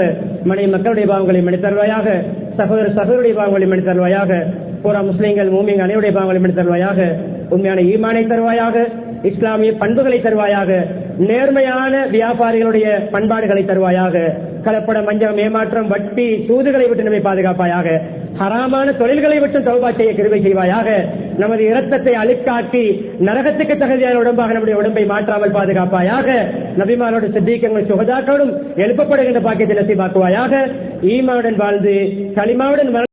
மனைவி மக்களுடைய பாவங்களை மன்னித்தருள்வாயாக, சகோதரருடைய பாவங்களை மன்னித்தருள்வாயாக, பூரா முஸ்லீம்கள் மூமின்கள் அனைவருடைய பாவங்களை மன்னித்தருள்வாயாக, உண்மையான ஈமானை தருவாயாக, இஸ்லாமிய பண்புகளை தருவாயாக, நேர்மையான வியாபாரிகளுடைய பண்பாடுகளை தருவாயாக, கலப்படம், வஞ்சகம், ஏமாற்றம், வட்டி, சூதுகளை விட்டு நம்மை பாதுகாப்பாயாக, ஹராமான தொழில்களை விட்டு தௌபா செய்ய கிருபை செய்வாயாக, நமது இரத்தத்தை அழுக்காக்கி நரகத்துக்கு தகுதியான உடம்பாக நம்முடைய உடம்பை மாற்றாமல் பாதுகாப்பாயாக, நபிமாரோடு சித்திகங்கள் சுகதாக்களோடும் எழுப்பப்படுகின்ற பாக்கியத்தை நசீபாக்குவாயாக, ஈமாவுடன் வாழ்ந்து களிமாவுடன்